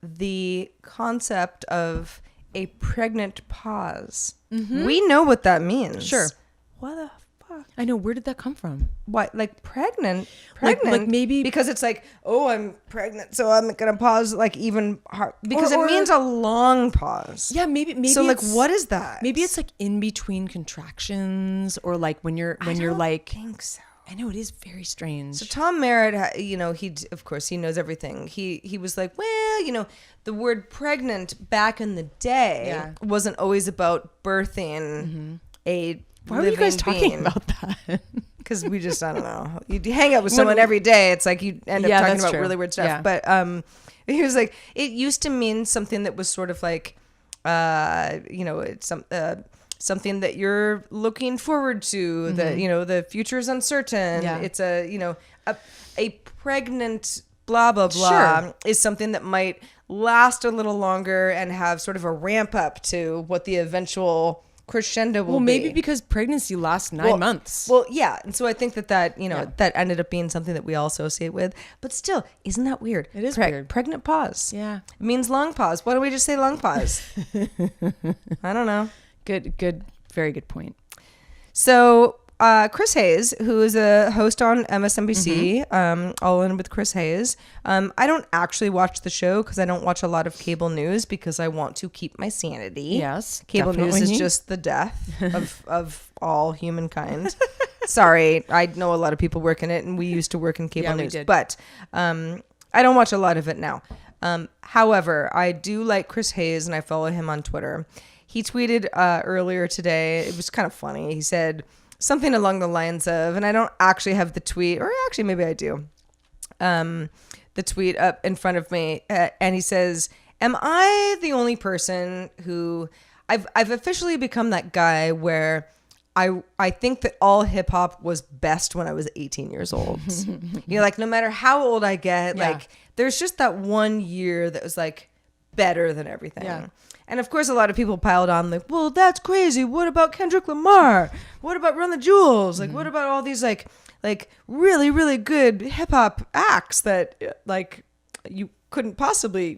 The concept of a pregnant pause. Mm-hmm. We know what that means. Sure. What the fuck? I know. Where did that come from? What, like pregnant? Like maybe because it's like, oh, I'm pregnant, so I'm gonna pause like even hard, because it means a long pause. Yeah, maybe. So like, what is that? Maybe it's like in between contractions, or like when you're like. I think so. I know, it is very strange. So Tom Merritt, of course he knows everything. He was like, well, the word pregnant back in the day wasn't always about birthing a. Why were you guys talking about that? Because we just, I don't know. You hang out with someone every day. It's like you end up talking about really weird stuff. Yeah. But he was like, it used to mean something that was sort of like, it's something that you're looking forward to. Mm-hmm. That the future is uncertain. Yeah. It's a pregnant blah blah blah is something that might last a little longer and have sort of a ramp up to what the eventual crescendo will be. Maybe because pregnancy lasts 9 months. Well, yeah. And so I think that that ended up being something that we all associate with. But still, isn't that weird? It is weird. Pregnant pause. Yeah. It means long pause. Why don't we just say long pause? I don't know. Good. Very good point. So Chris Hayes, who is a host on MSNBC, All In with Chris Hayes. I don't actually watch the show because I don't watch a lot of cable news because I want to keep my sanity. Yes, cable news is just the death of all humankind. Sorry, I know a lot of people work in it, and we used to work in cable news, but I don't watch a lot of it now. However, I do like Chris Hayes, and I follow him on Twitter. He tweeted earlier today. It was kind of funny. He said something along the lines of, and I don't actually have the tweet, or actually maybe I do, the tweet up in front of me, and he says, am I the only person who, I've officially become that guy where I think that all hip hop was best when I was 18 years old. Like no matter how old I get, like there's just that 1 year that was like better than everything. Yeah. And of course, a lot of people piled on like, well, that's crazy. What about Kendrick Lamar? What about Run the Jewels? Like, what about all these like really, really good hip hop acts that like you couldn't possibly,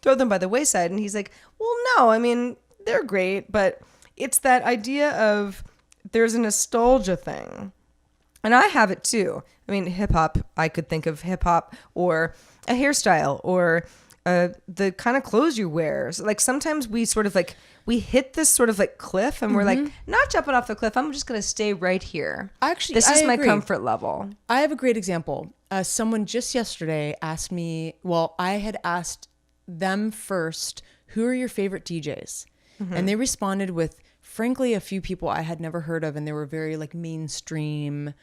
throw them by the wayside? And he's like, well, no, I mean, they're great, but it's that idea of there's a nostalgia thing. And I have it too. I mean, hip hop, I could think of hip hop or a hairstyle or the kind of clothes you wear. So, like, sometimes we sort of like, we hit this sort of like cliff and we're like, not jumping off the cliff. I'm just going to stay right here. Actually, this is I my agree. comfort level. I have a great example. Someone just yesterday asked me, well, I had asked them first, who are your favorite DJs? And they responded with, frankly, a few people I had never heard of. And they were very like mainstream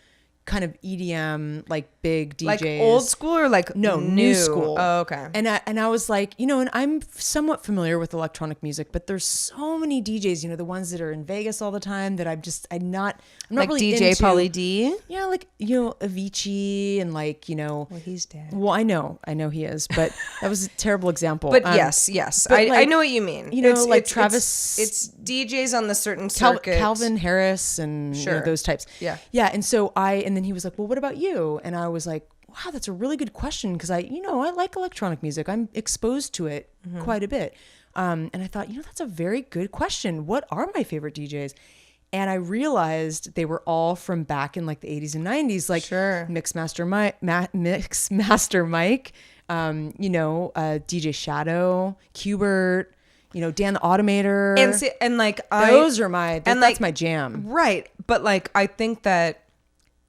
kind of EDM, like big DJs. Like old school or like new school. Oh, okay. And I was like, and I'm somewhat familiar with electronic music, but there's so many DJs, the ones that are in Vegas all the time that I'm not like really DJ into. Pauly D. Yeah, like Avicii and like Well, he's dead. Well, I know he is, but that was a terrible example. But yes, but I know what you mean. Like Travis, it's DJs on the certain circuit. Calvin Harris and those types. Yeah. And then he was like, well, what about you? And I was like, wow, that's a really good question. Cause I like electronic music. I'm exposed to it quite a bit. And I thought, that's a very good question. What are my favorite DJs? And I realized they were all from back in like the 80s and 90s, like Mixmaster Mike, DJ Shadow, Qbert, Dan the Automator. That's my jam. Right. But like, I think that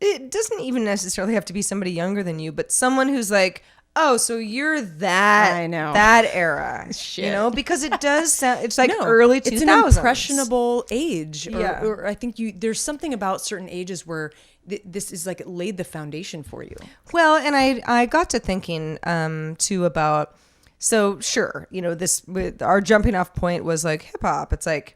it doesn't even necessarily have to be somebody younger than you, but someone who's like, oh, so you're that, I know. that era, Shit. Because it does sound, it's like early 2000s. It's an impressionable age. Yeah. Or I think there's something about certain ages where this is like it laid the foundation for you. Well, and I got to thinking too about, so sure, our jumping off point was like hip hop. It's like,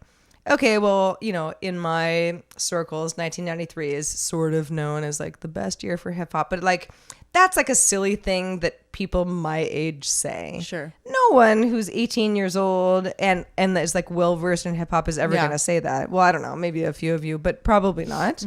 okay, well, in my circles, 1993 is sort of known as like the best year for hip hop, but like that's like a silly thing that people my age say. Sure. No one who's 18 years old and is like well versed in hip hop is ever going to say that. Well, I don't know, maybe a few of you, but probably not.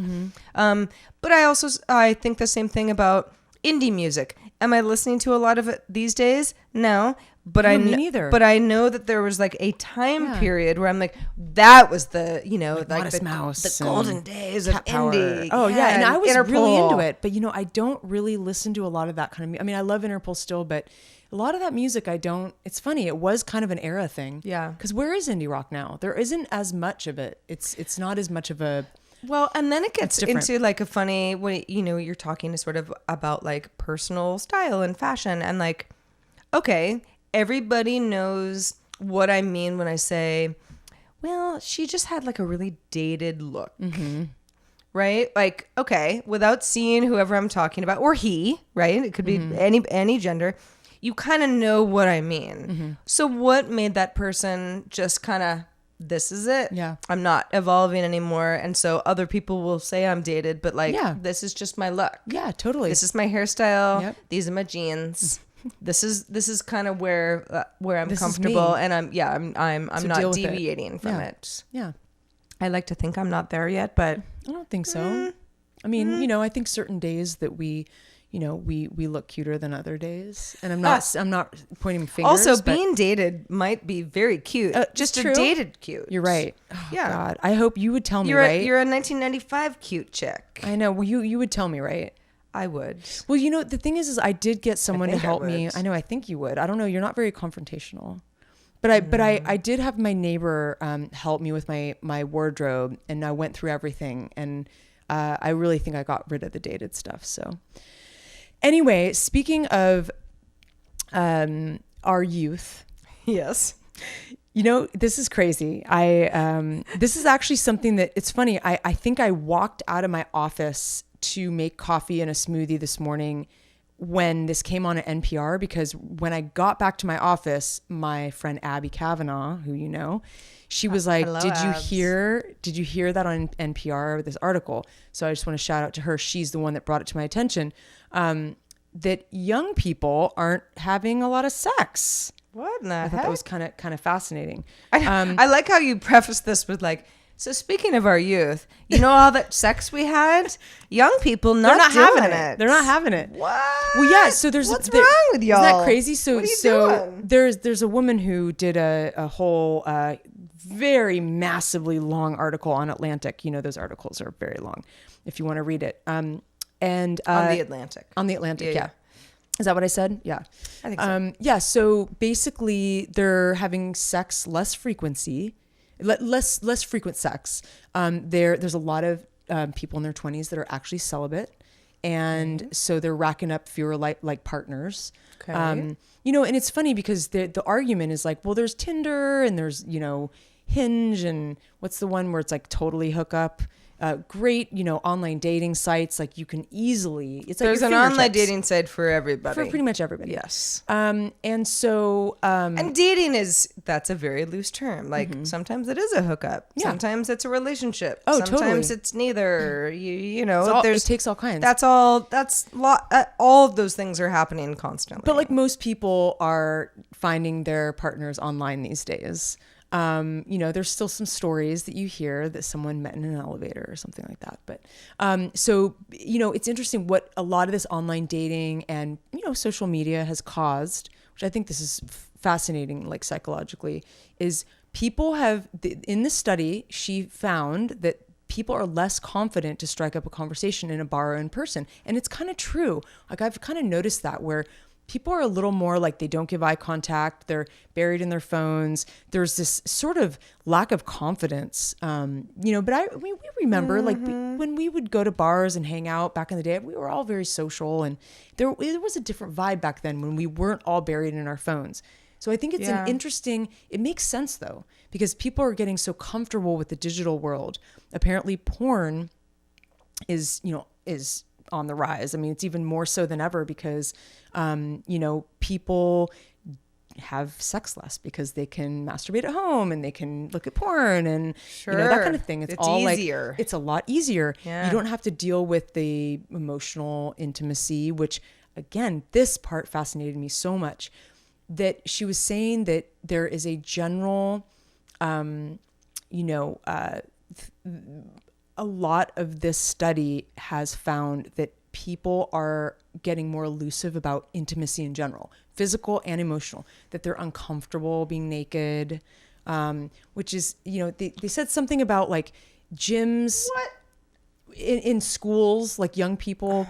But I think the same thing about indie music. Am I listening to a lot of it these days? No. But me neither. But I know that there was like a time period where I'm like, that was the, like Modest the Mouse golden days of indie. Oh yeah, and I was Interpol. really into it. But I don't really listen to a lot of that kind of music. I mean, I love Interpol still, but a lot of that music I don't. It's funny. It was kind of an era thing. Yeah. Because where is indie rock now? There isn't as much of it. It's not as much of a. Well, and then it gets into like a funny, you're talking sort of about like personal style and fashion and like, okay, everybody knows what I mean when I say, well, she just had like a really dated look, right? Like, okay, without seeing whoever I'm talking about or he, right? It could be any gender. You kind of know what I mean. So what made that person just kind of, this is it. Yeah. I'm not evolving anymore. And so other people will say I'm dated, but like, this is just my look. Yeah, totally. This is my hairstyle. Yep. These are my jeans. This is kind of where I'm This comfortable, and I'm So not deal with deviating from Yeah. it. Yeah. I like to think I'm not there yet, but I don't think so. I mean, I think certain days that we look cuter than other days, and I'm not pointing fingers. also being dated might be very cute. Just true. a dated cute. You're right. Oh, Yeah. God, I hope you would tell me You're right. you're a 1995 cute chick. I know. Well, you would tell me right. I would. Well, the thing is I did get someone to think I help me. would. I know. I think you would. I don't know. You're not very confrontational. But I did have my neighbor help me with my wardrobe, and I went through everything, and I really think I got rid of the dated stuff. So anyway, speaking of our youth, Yes. this is crazy. This is actually something that it's funny. I think I walked out of my office to make coffee and a smoothie this morning when this came on at NPR, because when I got back to my office, my friend Abby Kavanaugh, who she was like, hello, did Abs. you hear that on NPR, this article? So I just want to shout out to her. She's the one that brought it to my attention, that young people aren't having a lot of sex. What in the I heck? thought that was kind of fascinating. I like how you preface this with like, so speaking of our youth, you know all that sex we had? Young people They're not doing having it. They're not having it. What? Well, yeah. So there's what's wrong with y'all? Isn't that crazy? So what are you doing? there's a woman who did a whole very massively long article on Atlantic. You know, those articles are very long if you want to read it. And on the Atlantic. On the Atlantic, yeah. Is that what I said? Yeah. I think so. Yeah. So basically, they're having sex less frequent sex. There's a lot of people in their 20s that are actually celibate, and so they're racking up fewer like partners. Okay. You know, and it's funny because the argument is like, well, there's Tinder and there's, you know, Hinge, and what's the one where it's like totally hook up. Great, you know, online dating sites. Like you can easily, it's like there's an online dating site for everybody. For pretty much everybody. Yes. And so, and dating that's a very loose term. Like sometimes it is a hookup. Yeah. Sometimes it's a relationship. Oh, sometimes totally. It's neither. You know, it takes all kinds. All of those things are happening constantly. But like most people are finding their partners online these days. You know, there's still some stories that you hear that someone met in an elevator or something like that. But so, you know, it's interesting what a lot of this online dating and, you know, social media has caused, which I think this is fascinating, like psychologically, is people have, in this study, she found that people are less confident to strike up a conversation in a bar or in person. And it's kind of true. Like I've kind of noticed that where people are a little more like they don't give eye contact. They're buried in their phones. There's this sort of lack of confidence, you know, but we remember like when we would go to bars and hang out back in the day, we were all very social, and there was a different vibe back then when we weren't all buried in our phones. So I think it's an interesting, it makes sense though, because people are getting so comfortable with the digital world. Apparently porn is on the rise. I mean, it's even more so than ever because, you know, people have sex less because they can masturbate at home and they can look at porn and you know, that kind of thing. It's all easier. Like, it's a lot easier. Yeah. You don't have to deal with the emotional intimacy, which again, this part fascinated me so much that she was saying that there is a general, you know, a lot of this study has found that people are getting more elusive about intimacy in general, physical and emotional, that they're uncomfortable being naked, which is, you know, they said something about like gyms in schools, like young people,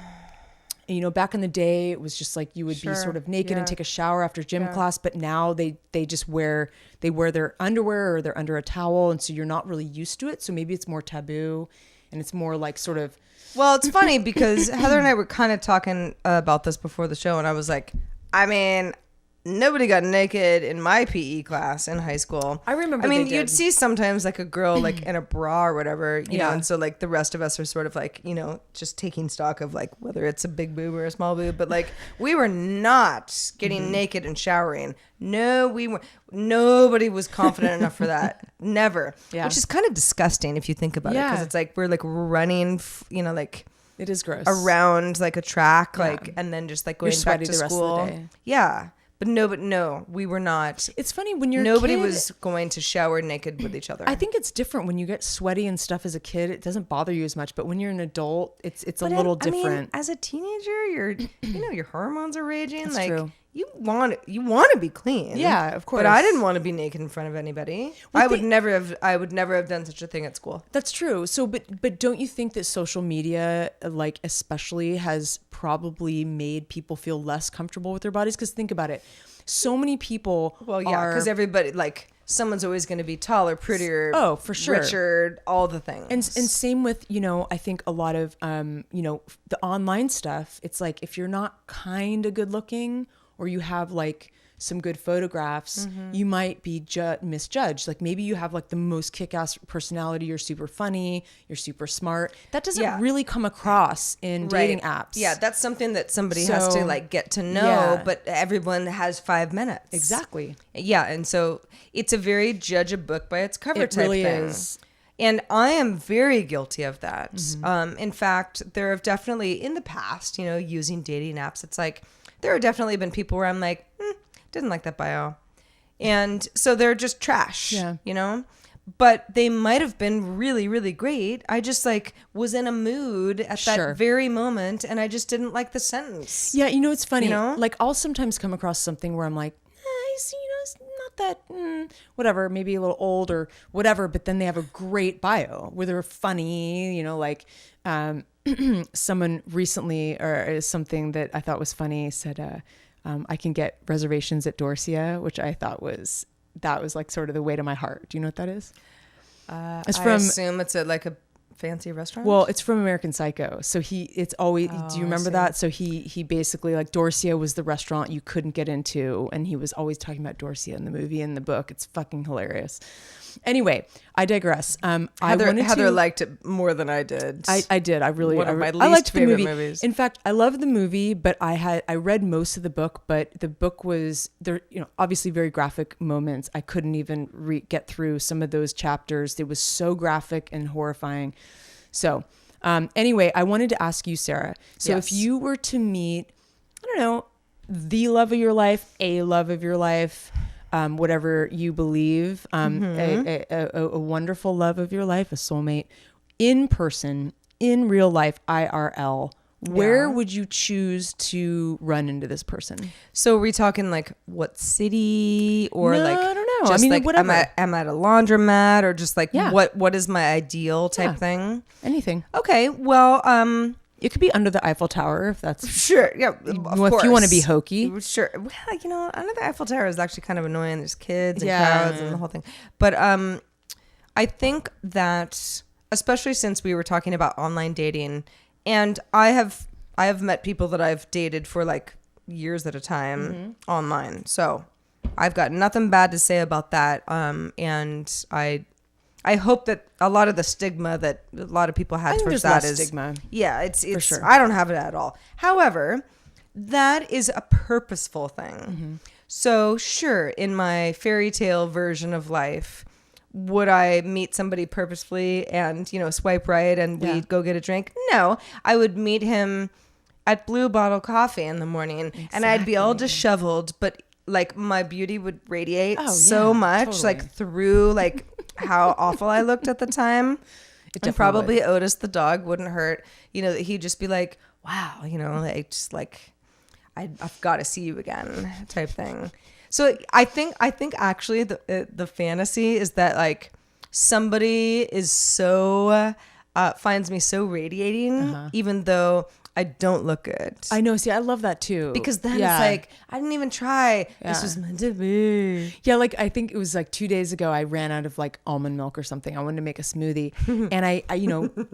you know, back in the day, it was just like you would be sort of naked and take a shower after gym class. But now they just wear their underwear or they're under a towel. And so you're not really used to it. So maybe it's more taboo and it's more like sort of. Well, it's funny because Heather and I were kind of talking about this before the show. And I was like, I mean, nobody got naked in my PE class in high school. I remember. I mean, you'd see sometimes like a girl like in a bra or whatever, you know, and so like the rest of us are sort of like, you know, just taking stock of like whether it's a big boob or a small boob, but like we were not getting naked and showering. No, we were. Nobody was confident enough for that. Never. Yeah. Which is kind of disgusting if you think about it, because it's like we're like running, you know, like. It is gross. Around like a track, like, and then just like going back to school. Rest of the day. Yeah. But no, we were not. It's funny when you're nobody a kid, was going to shower naked with each other. I think it's different when you get sweaty and stuff as a kid. It doesn't bother you as much, but when you're an adult, it's a little different. I mean, as a teenager, you know, your hormones are raging. That's like true. You want to be clean. Yeah, of course. But I didn't want to be naked in front of anybody. I would never have done such a thing at school. That's true. So, but don't you think that social media, like especially, has probably made people feel less comfortable with their bodies? Because think about it. So many people because everybody, like, someone's always going to be taller, prettier, for sure, richer, all the things. And same with, you know, I think a lot of, you know, the online stuff, it's like if you're not kind of good looking or you have like some good photographs, you might be misjudged. Like maybe you have like the most kick-ass personality, you're super funny, you're super smart. That doesn't really come across in dating apps. Yeah, that's something that somebody has to like get to know, but everyone has 5 minutes. Exactly. Yeah, and so it's a very judge a book by its cover type really thing. Is. And I am very guilty of that. In fact, there have definitely in the past, you know, using dating apps, it's like there have definitely been people where I'm like, didn't like that bio. And so they're just trash, Yeah. you know? But they might have been really, really great. I just like was in a mood at Sure. that very moment and I just didn't like the sentence. Yeah, you know, it's funny. You know? Like, I'll sometimes come across something where I'm like, it's not that, whatever, maybe a little old or whatever, but then they have a great bio where they're funny, like someone recently, or something that I thought was funny, said, I can get reservations at Dorsia, which I thought was like sort of the way to my heart. Do you know what that is? It's I assume it's like a fancy restaurant. Well, it's from American Psycho. So it's always, do you remember that? So he basically, like, Dorsia was the restaurant you couldn't get into. And he was always talking about Dorsia in the movie and the book. It's fucking hilarious. Anyway, I digress. Heather liked it more than I did. I did. I really, one of my least I liked favorite the movie. movies. In fact, I loved the movie, but I read most of the book, but the book was there, obviously very graphic moments. I couldn't even get through some of those chapters. It was so graphic and horrifying. So, anyway, I wanted to ask you, Sarah. So Yes. if you were to meet, I don't know, the love of your life, a love of your life, whatever you believe, a wonderful love of your life, a soulmate, in person, in real life, IRL, where would you choose to run into this person? So are we talking like what city or No, like I don't know. just I mean, like whatever. am I at a laundromat or just like Yeah. what is my ideal type Yeah. thing? Anything. Okay, well, It could be under the Eiffel Tower if that's sure, yeah, of if course. you want to be hokey. Sure. Well, under the Eiffel Tower is actually kind of annoying. There's kids and Yeah. crowds and the whole thing. But I think that especially since we were talking about online dating, and I have met people that I've dated for like years at a time online. So I've got nothing bad to say about that. And I hope that a lot of the stigma that a lot of people had towards that is stigma. Yeah, it's sure. I don't have it at all. However, that is a purposeful thing. So sure, in my fairy tale version of life, would I meet somebody purposefully and, swipe right and we'd go get a drink? No, I would meet him at Blue Bottle Coffee in the morning and I'd be all disheveled, but like my beauty would radiate so much, totally. like through like how awful I looked at the time. And probably Otis the dog wouldn't hurt, that he'd just be like, wow, like just like I've got to see you again type thing. So I think actually the fantasy is that like somebody is so finds me so radiating, even though I don't look good. I know. See, I love that too. Because then it's like, I didn't even try. This was meant to be. Yeah, like I think it was like 2 days ago, I ran out of like almond milk or something. I wanted to make a smoothie. And I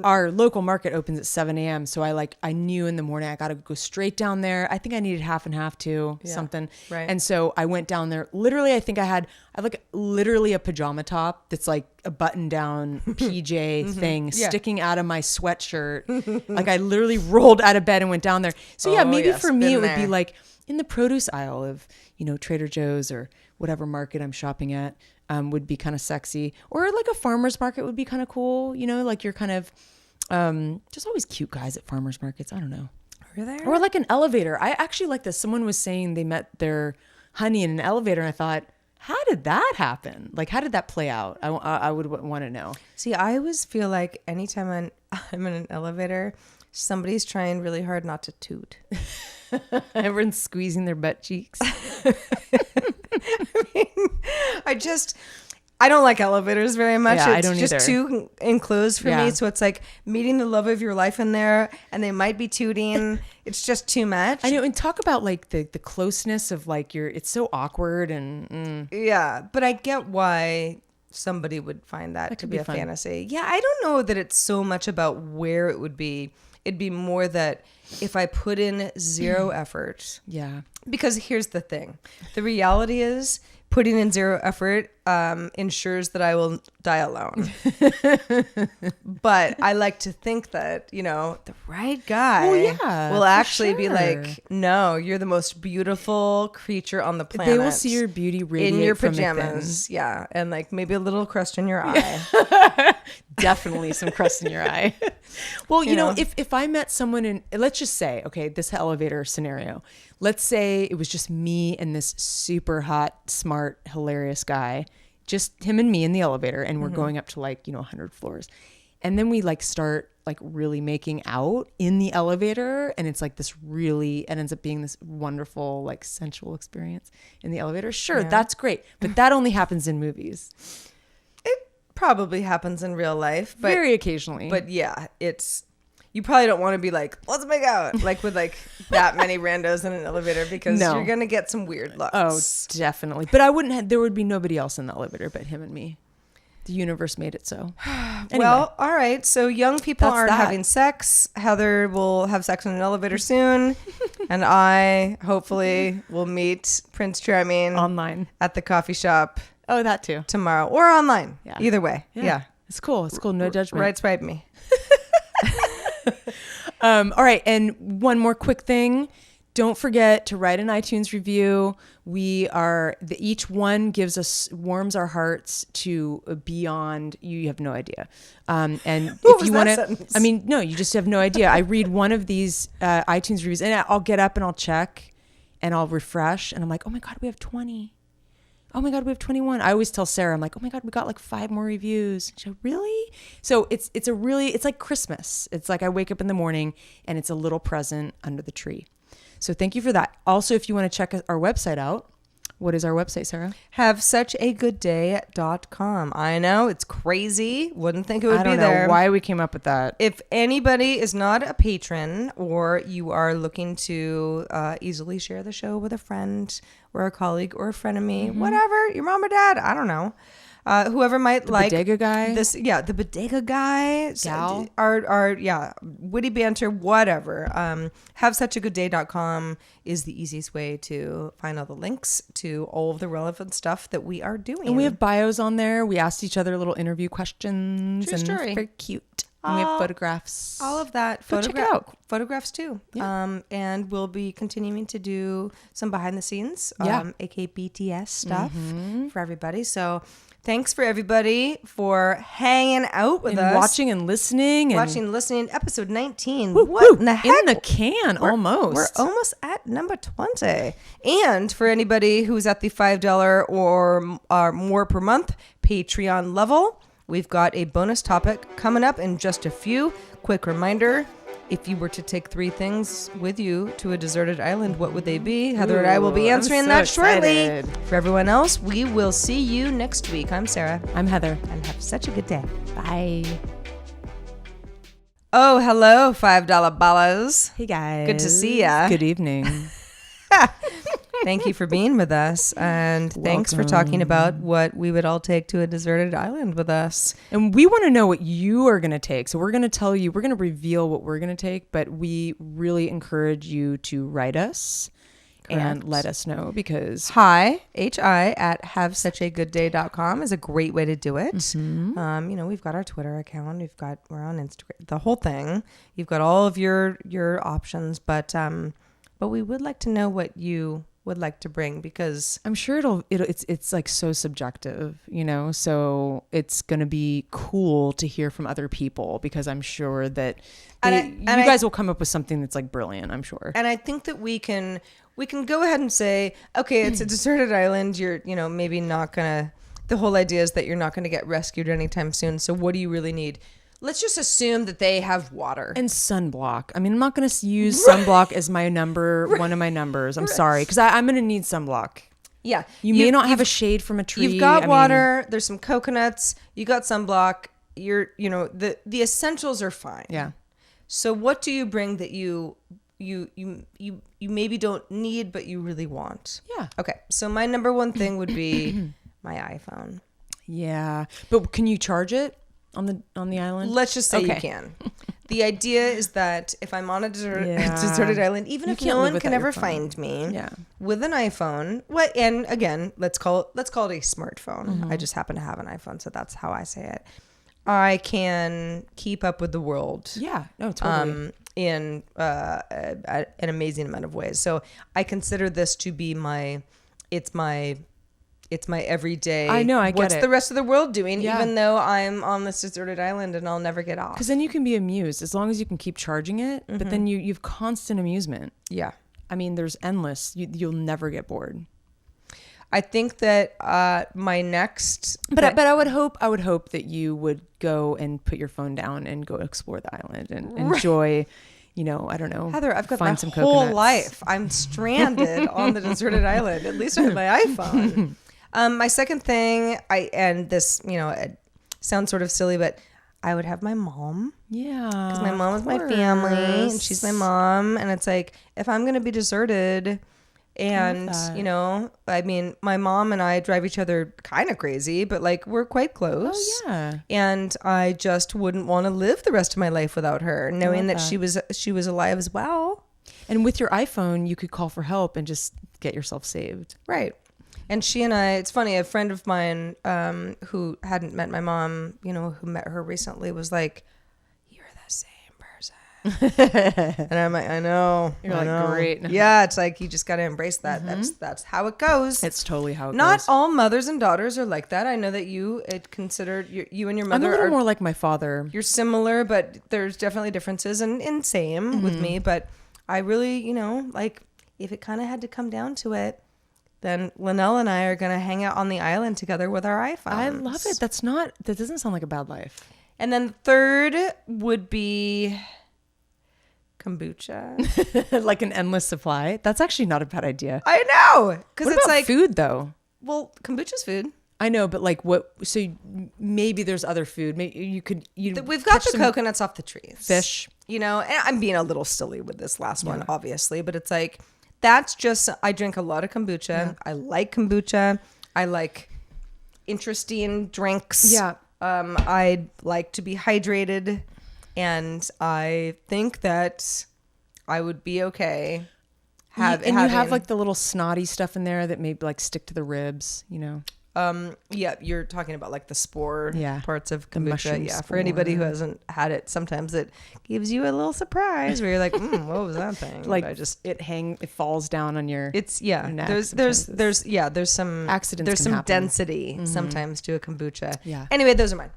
our local market opens at 7 a.m. So I knew in the morning I got to go straight down there. I think I needed half and half too, something. Right. And so I went down there. Literally, I think I had like literally a pajama top that's like a button down PJ thing sticking out of my sweatshirt. Like I literally rolled out of bed and went down there. So yeah, maybe for me it would be like in the produce aisle of, Trader Joe's or whatever market I'm shopping at, would be kind of sexy. Or like a farmer's market would be kind of cool. Like you're kind of, just always cute guys at farmer's markets. I don't know. Are there? Or like an elevator. I actually like this. Someone was saying they met their honey in an elevator and I thought, how did that happen? Like, how did that play out? I would want to know. See, I always feel like anytime I'm in an elevator, somebody's trying really hard not to toot. Everyone's squeezing their butt cheeks. I don't like elevators very much. Yeah, it's I don't just either. too enclosed for me. So it's like meeting the love of your life in there and they might be tooting. It's just too much. I know. And talk about like the closeness of like it's so awkward and. Yeah. But I get why somebody would find that to be a fantasy. Yeah. I don't know that it's so much about where it would be. It'd be more that if I put in zero effort. Yeah. Because here's the thing. The reality is putting in zero effort ensures that I will die alone. But I like to think that, the right guy will actually be like, no, you're the most beautiful creature on the planet. They will see your beauty radiate in your from pajamas. Yeah. And like maybe a little crust in your eye. Definitely some crust in your eye. Well, you know, if I met someone in, let's just say, okay, this elevator scenario, let's say it was just me and this super hot, smart, hilarious guy, just him and me in the elevator, and we're going up to 100 floors. And then we start really making out in the elevator, and it's it ends up being this wonderful, sensual experience in the elevator. Sure, that's great. But that only happens in movies. Probably happens in real life, but very occasionally. But yeah, you probably don't want to be let's make out with that many randos in an elevator, because you're gonna get some weird looks. Oh, definitely. But there would be nobody else in the elevator but him and me. The universe made it so. Anyway, well, all right. So young people aren't having sex. Heather will have sex in an elevator soon, and I hopefully will meet Prince Charming online at the coffee shop. Oh, that too. Tomorrow or online. Yeah. Either way. Yeah. It's cool. It's cool. No judgment. Right swipe me. All right. And one more quick thing. Don't forget to write an iTunes review. Each one warms our hearts to beyond, you have no idea. And if you want to, no, you just have no idea. I read one of these iTunes reviews, and I'll get up and I'll check and I'll refresh, and I'm like, oh my God, we have 20. Oh my God, we have 21. I always tell Sarah, I'm like, oh my God, we got 5 more reviews. She's like, really? So it's like Christmas. It's like I wake up in the morning and it's a little present under the tree. So thank you for that. Also, if you want to check our website out, what is our website, Sarah? HaveSuchAGoodDay.com. I know, it's crazy. Wouldn't think it would be there. I don't know why we came up with that. If anybody is not a patron, or you are looking to easily share the show with a friend or a colleague or a frenemy, whatever, your mom or dad, I don't know. Whoever might the bodega guy. The bodega guy, gal, our witty banter, whatever. HaveSuchAGoodDay.com is the easiest way to find all the links to all of the relevant stuff that we are doing. And we have bios on there. We asked each other little interview questions. True story. It's very cute. And we have photographs. All of that. Check it out. Photographs too. Yeah. And we'll be continuing to do some behind the scenes, aka BTS stuff for everybody. So thanks for everybody for hanging out with us. Watching and listening. Episode 19. What in the heck? In the can, almost. We're almost at number 20. And for anybody who's at the $5 or more per month Patreon level, we've got a bonus topic coming up in just a few. Quick reminder, if you were to take 3 things with you to a deserted island, what would they be? Heather and I will be answering that shortly. For everyone else, we will see you next week. I'm Sarah. I'm Heather. And have such a good day. Bye. Oh, hello, $5 ballas. Hey, guys. Good to see ya. Good evening. Thank you for being with us, and thanks for talking about what we would all take to a deserted island with us. And we want to know what you are going to take. So we're going to tell you, we're going to reveal what we're going to take, but we really encourage you to write us. Correct. And let us know, because hi at havesuchagooddday.com is a great way to do it. We've got our Twitter account, we're on Instagram, the whole thing. You've got all of your options, but we would like to know what you would like to bring, because I'm sure it's so subjective, so it's going to be cool to hear from other people, because I'm sure that you guys will come up with something that's brilliant, I'm sure. And I think that we can go ahead and say, okay, it's a deserted island. You're, maybe not gonna, the whole idea is that you're not going to get rescued anytime soon. So what do you really need? Let's just assume that they have water. And sunblock. I mean, I'm not going to use sunblock as my one of my numbers. I'm sorry, because I'm going to need sunblock. Yeah. You may not have a shade from a tree. You've got water. There's some coconuts. You got sunblock. The essentials are fine. Yeah. So what do you bring that you maybe don't need, but you really want? Yeah. Okay. So my number one thing would be my iPhone. Yeah. But can you charge it on the island? Let's just say you can. The idea is that if I'm on a deserted island, even if no one can ever find me, with an iPhone, and again, let's call it a smartphone. I just happen to have an iPhone, so that's how I say it. I can keep up with the world. Yeah, no, totally. In an amazing amount of ways. So I consider this to be my everyday. I know. I get What's it. the rest of the world doing? Yeah. Even though I'm on this deserted island and I'll never get off. Because then you can be amused as long as you can keep charging it. But then you've constant amusement. Yeah. I mean, there's endless. You'll never get bored. I think that my next. But I would hope that you would go and put your phone down and go explore the island and enjoy. I don't know. Heather, I've got my some whole coconuts. life. I'm stranded on the deserted island. At least I have my iPhone. My second thing, this, it sounds sort of silly, but I would have my mom. Yeah. Because my mom is my family and she's my mom. And it's like, if I'm going to be deserted and, my mom and I drive each other kind of crazy, but like we're quite close. Oh, yeah. And I just wouldn't want to live the rest of my life without her, knowing that she was alive as well. And with your iPhone, you could call for help and just get yourself saved. Right. And she and I, it's funny, a friend of mine who hadn't met my mom, who met her recently was like, you're the same person. And I'm like, I know. You're like, great. Yeah, it's like, you just got to embrace that. That's how it goes. It's totally how it goes. Not all mothers and daughters are like that. I know that you and your mother I'm a little more like my father. You're similar, but there's definitely differences and same with me. But I really, if it kind of had to come down to it, then Linnell and I are going to hang out on the island together with our iPhones. I love it. That doesn't sound like a bad life. And then the third would be kombucha. Like an endless supply. That's actually not a bad idea. I know. Because it's like food though. Well, kombucha's food. I know, but like what? So maybe there's other food. Maybe we've got the coconuts off the trees. Fish. And I'm being a little silly with this last one, obviously, but it's like, that's just, I drink a lot of kombucha. Yeah. I like kombucha. I like interesting drinks. Yeah. I like to be hydrated. And I think that I would be okay. You have like the little snotty stuff in there that maybe like stick to the ribs, Yeah, you're talking about like the spore parts of kombucha. Yeah, spore. For anybody who hasn't had it, sometimes it gives you a little surprise where you're like, what was that thing? Like it falls down on your. Your neck. There's some accidents. There's some happen. Density sometimes to a kombucha. Yeah. Anyway, those are mine.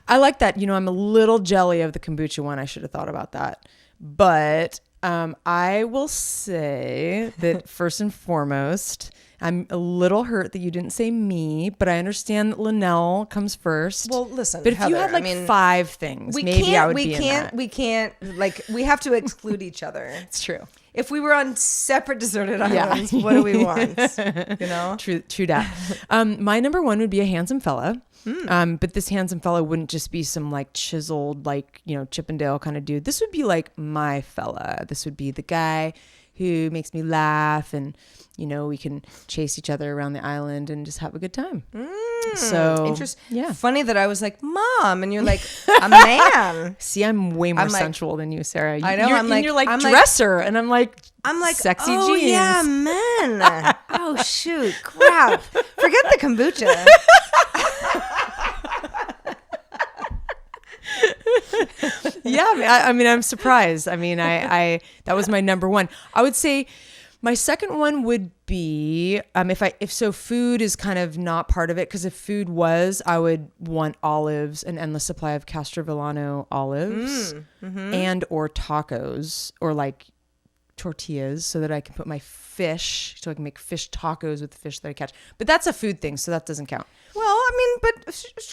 I like that. I'm a little jelly of the kombucha one. I should have thought about that, but I will say that first and foremost. I'm a little hurt that you didn't say me, but I understand that Linnell comes first. Well, listen, but if Heather, you had like 5 things, maybe I would be in that. We can't, we have to exclude each other. It's true. If we were on separate deserted islands, what do we want? True that. My number 1 would be a handsome fella. But this handsome fella wouldn't just be some like chiseled, like, Chippendale kind of dude. This would be like my fella. This would be the guy who makes me laugh and, we can chase each other around the island and just have a good time. So interesting. Yeah. Funny that I was like, Mom, and you're like, a man. See, I'm way more sensual than you, Sarah. I know. You're like dresser, and I'm like sexy oh, jeans. Yeah, men. Oh shoot, crap. Forget the kombucha. Yeah, I'm surprised. I that was my number 1. I would say my second one would be if food is kind of not part of it, because if food was, I would want olives, an endless supply of Castrovillano olives, and or tacos or like tortillas, so that I can put my fish, so I can make fish tacos with the fish that I catch. But that's a food thing, so that doesn't count. Well, but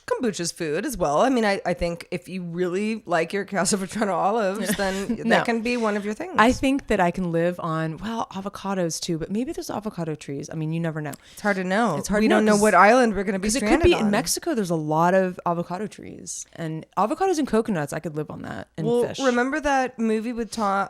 kombucha's food as well. I think if you really like your Castelvetrano olives, then that can be one of your things. I think that I can live on, avocados too, but maybe there's avocado trees. You never know. It's hard to know. We don't know what island we're going to be stranded on. Because it could be in Mexico, there's a lot of avocado trees. And avocados and coconuts, I could live on that. And fish. Remember that movie with Tom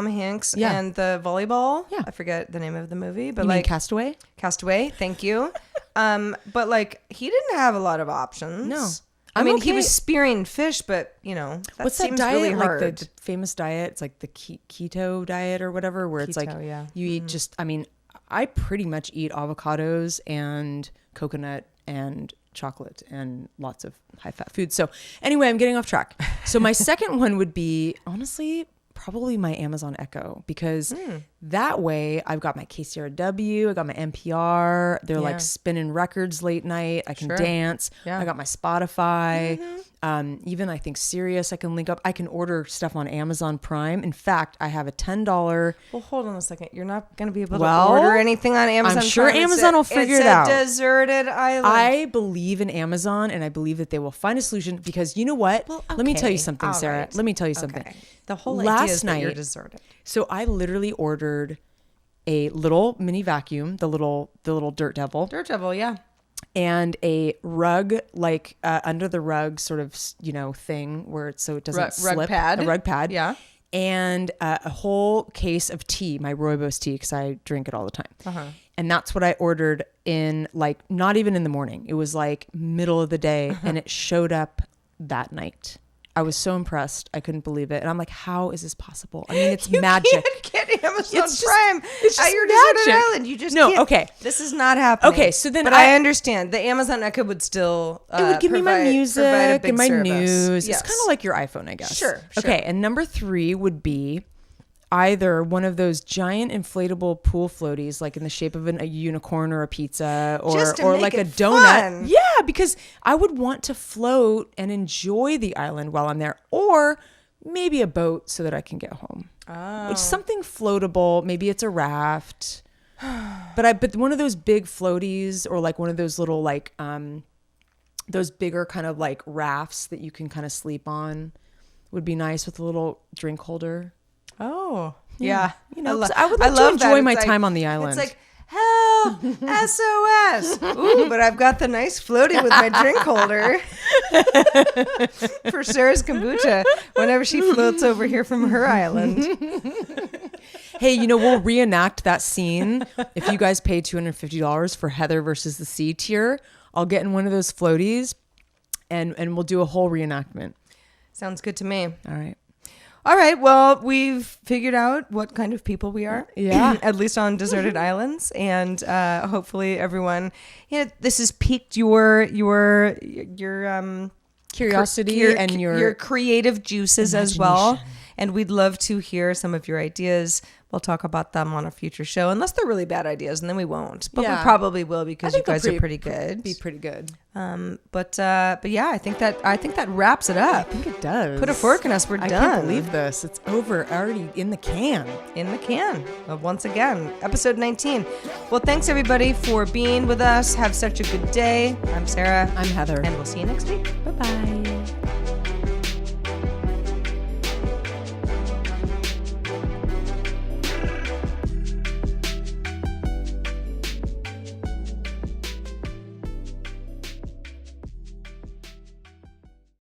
Hanks and the volleyball? Yeah. I forget the name of the movie. But you mean Castaway? Castaway, thank you. But like, he didn't have a lot of options. No. I mean, he okay. was spearing fish, but that What's that seems diet? really hard. Like the famous diet? It's like the keto diet or whatever, where it's like Keto, yeah. you eat just, I mean, I pretty much eat avocados and coconut and chocolate and lots of high fat food. So anyway, I'm getting off track. So my second one would be, honestly, probably my Amazon Echo, because that way I've got my KCRW, I got my NPR, they're like spinning records late night, I can dance, I got my Spotify, even I think Sirius I can link up, I can order stuff on Amazon Prime. In fact, I have a $10. Well, hold on a second. You're not going to be able to order anything on Amazon. I'm sure Prime. Amazon will figure it out. It's a deserted island. I believe in Amazon, and I believe that they will find a solution, because you know what? Well, Let me tell you okay. something, All Sarah. right. Let me tell you something. Okay. The whole Last idea is that you're night- deserted. So I literally ordered a little mini vacuum, the little Dirt Devil, Dirt Devil, yeah. and a rug, like under the rug sort of, thing where it doesn't Rug slip. pad. A rug pad. Yeah. And a whole case of tea, my rooibos tea, because I drink it all the time. And that's what I ordered in, like, not even in the morning. It was like middle of the day, and it showed up that night. I was so impressed. I couldn't believe it. And I'm like, how is this possible? I mean, it's magic. You can't get Amazon It's just- Prime it's just at your deserted magic. island. You just No, can't. okay. This is not happening. Okay, so then but I understand. The Amazon Echo would still It would give me my provide a music big and my service. news. Yes. It's kind of like your iPhone, I guess. Sure. Okay, and number 3 would be either one of those giant inflatable pool floaties, like in the shape of a unicorn or a pizza, Just to or make like a it donut. fun. Yeah, because I would want to float and enjoy the island while I'm there, or maybe a boat so that I can get home. Oh. It's something floatable. Maybe it's a raft. But one of those big floaties, or like one of those little like those bigger kind of like rafts that you can kind of sleep on would be nice, with a little drink holder. Oh, yeah. I would like to enjoy my time on the island. It's like, help, SOS. Ooh, but I've got the nice floaty with my drink holder for Sarah's kombucha whenever she floats over here from her island. Hey, we'll reenact that scene. If you guys pay $250 for Heather versus the Sea tier, I'll get in one of those floaties and we'll do a whole reenactment. Sounds good to me. All right. Well, we've figured out what kind of people we are. Yeah. At least on deserted islands. And hopefully everyone, this has piqued your curiosity and your creative juices as well. And we'd love to hear some of your ideas. We'll talk about them on a future show, unless they're really bad ideas, and then we won't. But we probably will, because you guys are pretty good. Be pretty good. But yeah, I think that wraps it up. I think it does. Put a fork in us. We're done. I can't believe this. It's over, already in the can. In the can. Once again, episode 19. Well, thanks everybody for being with us. Have such a good day. I'm Sarah. I'm Heather. And we'll see you next week. Bye-bye.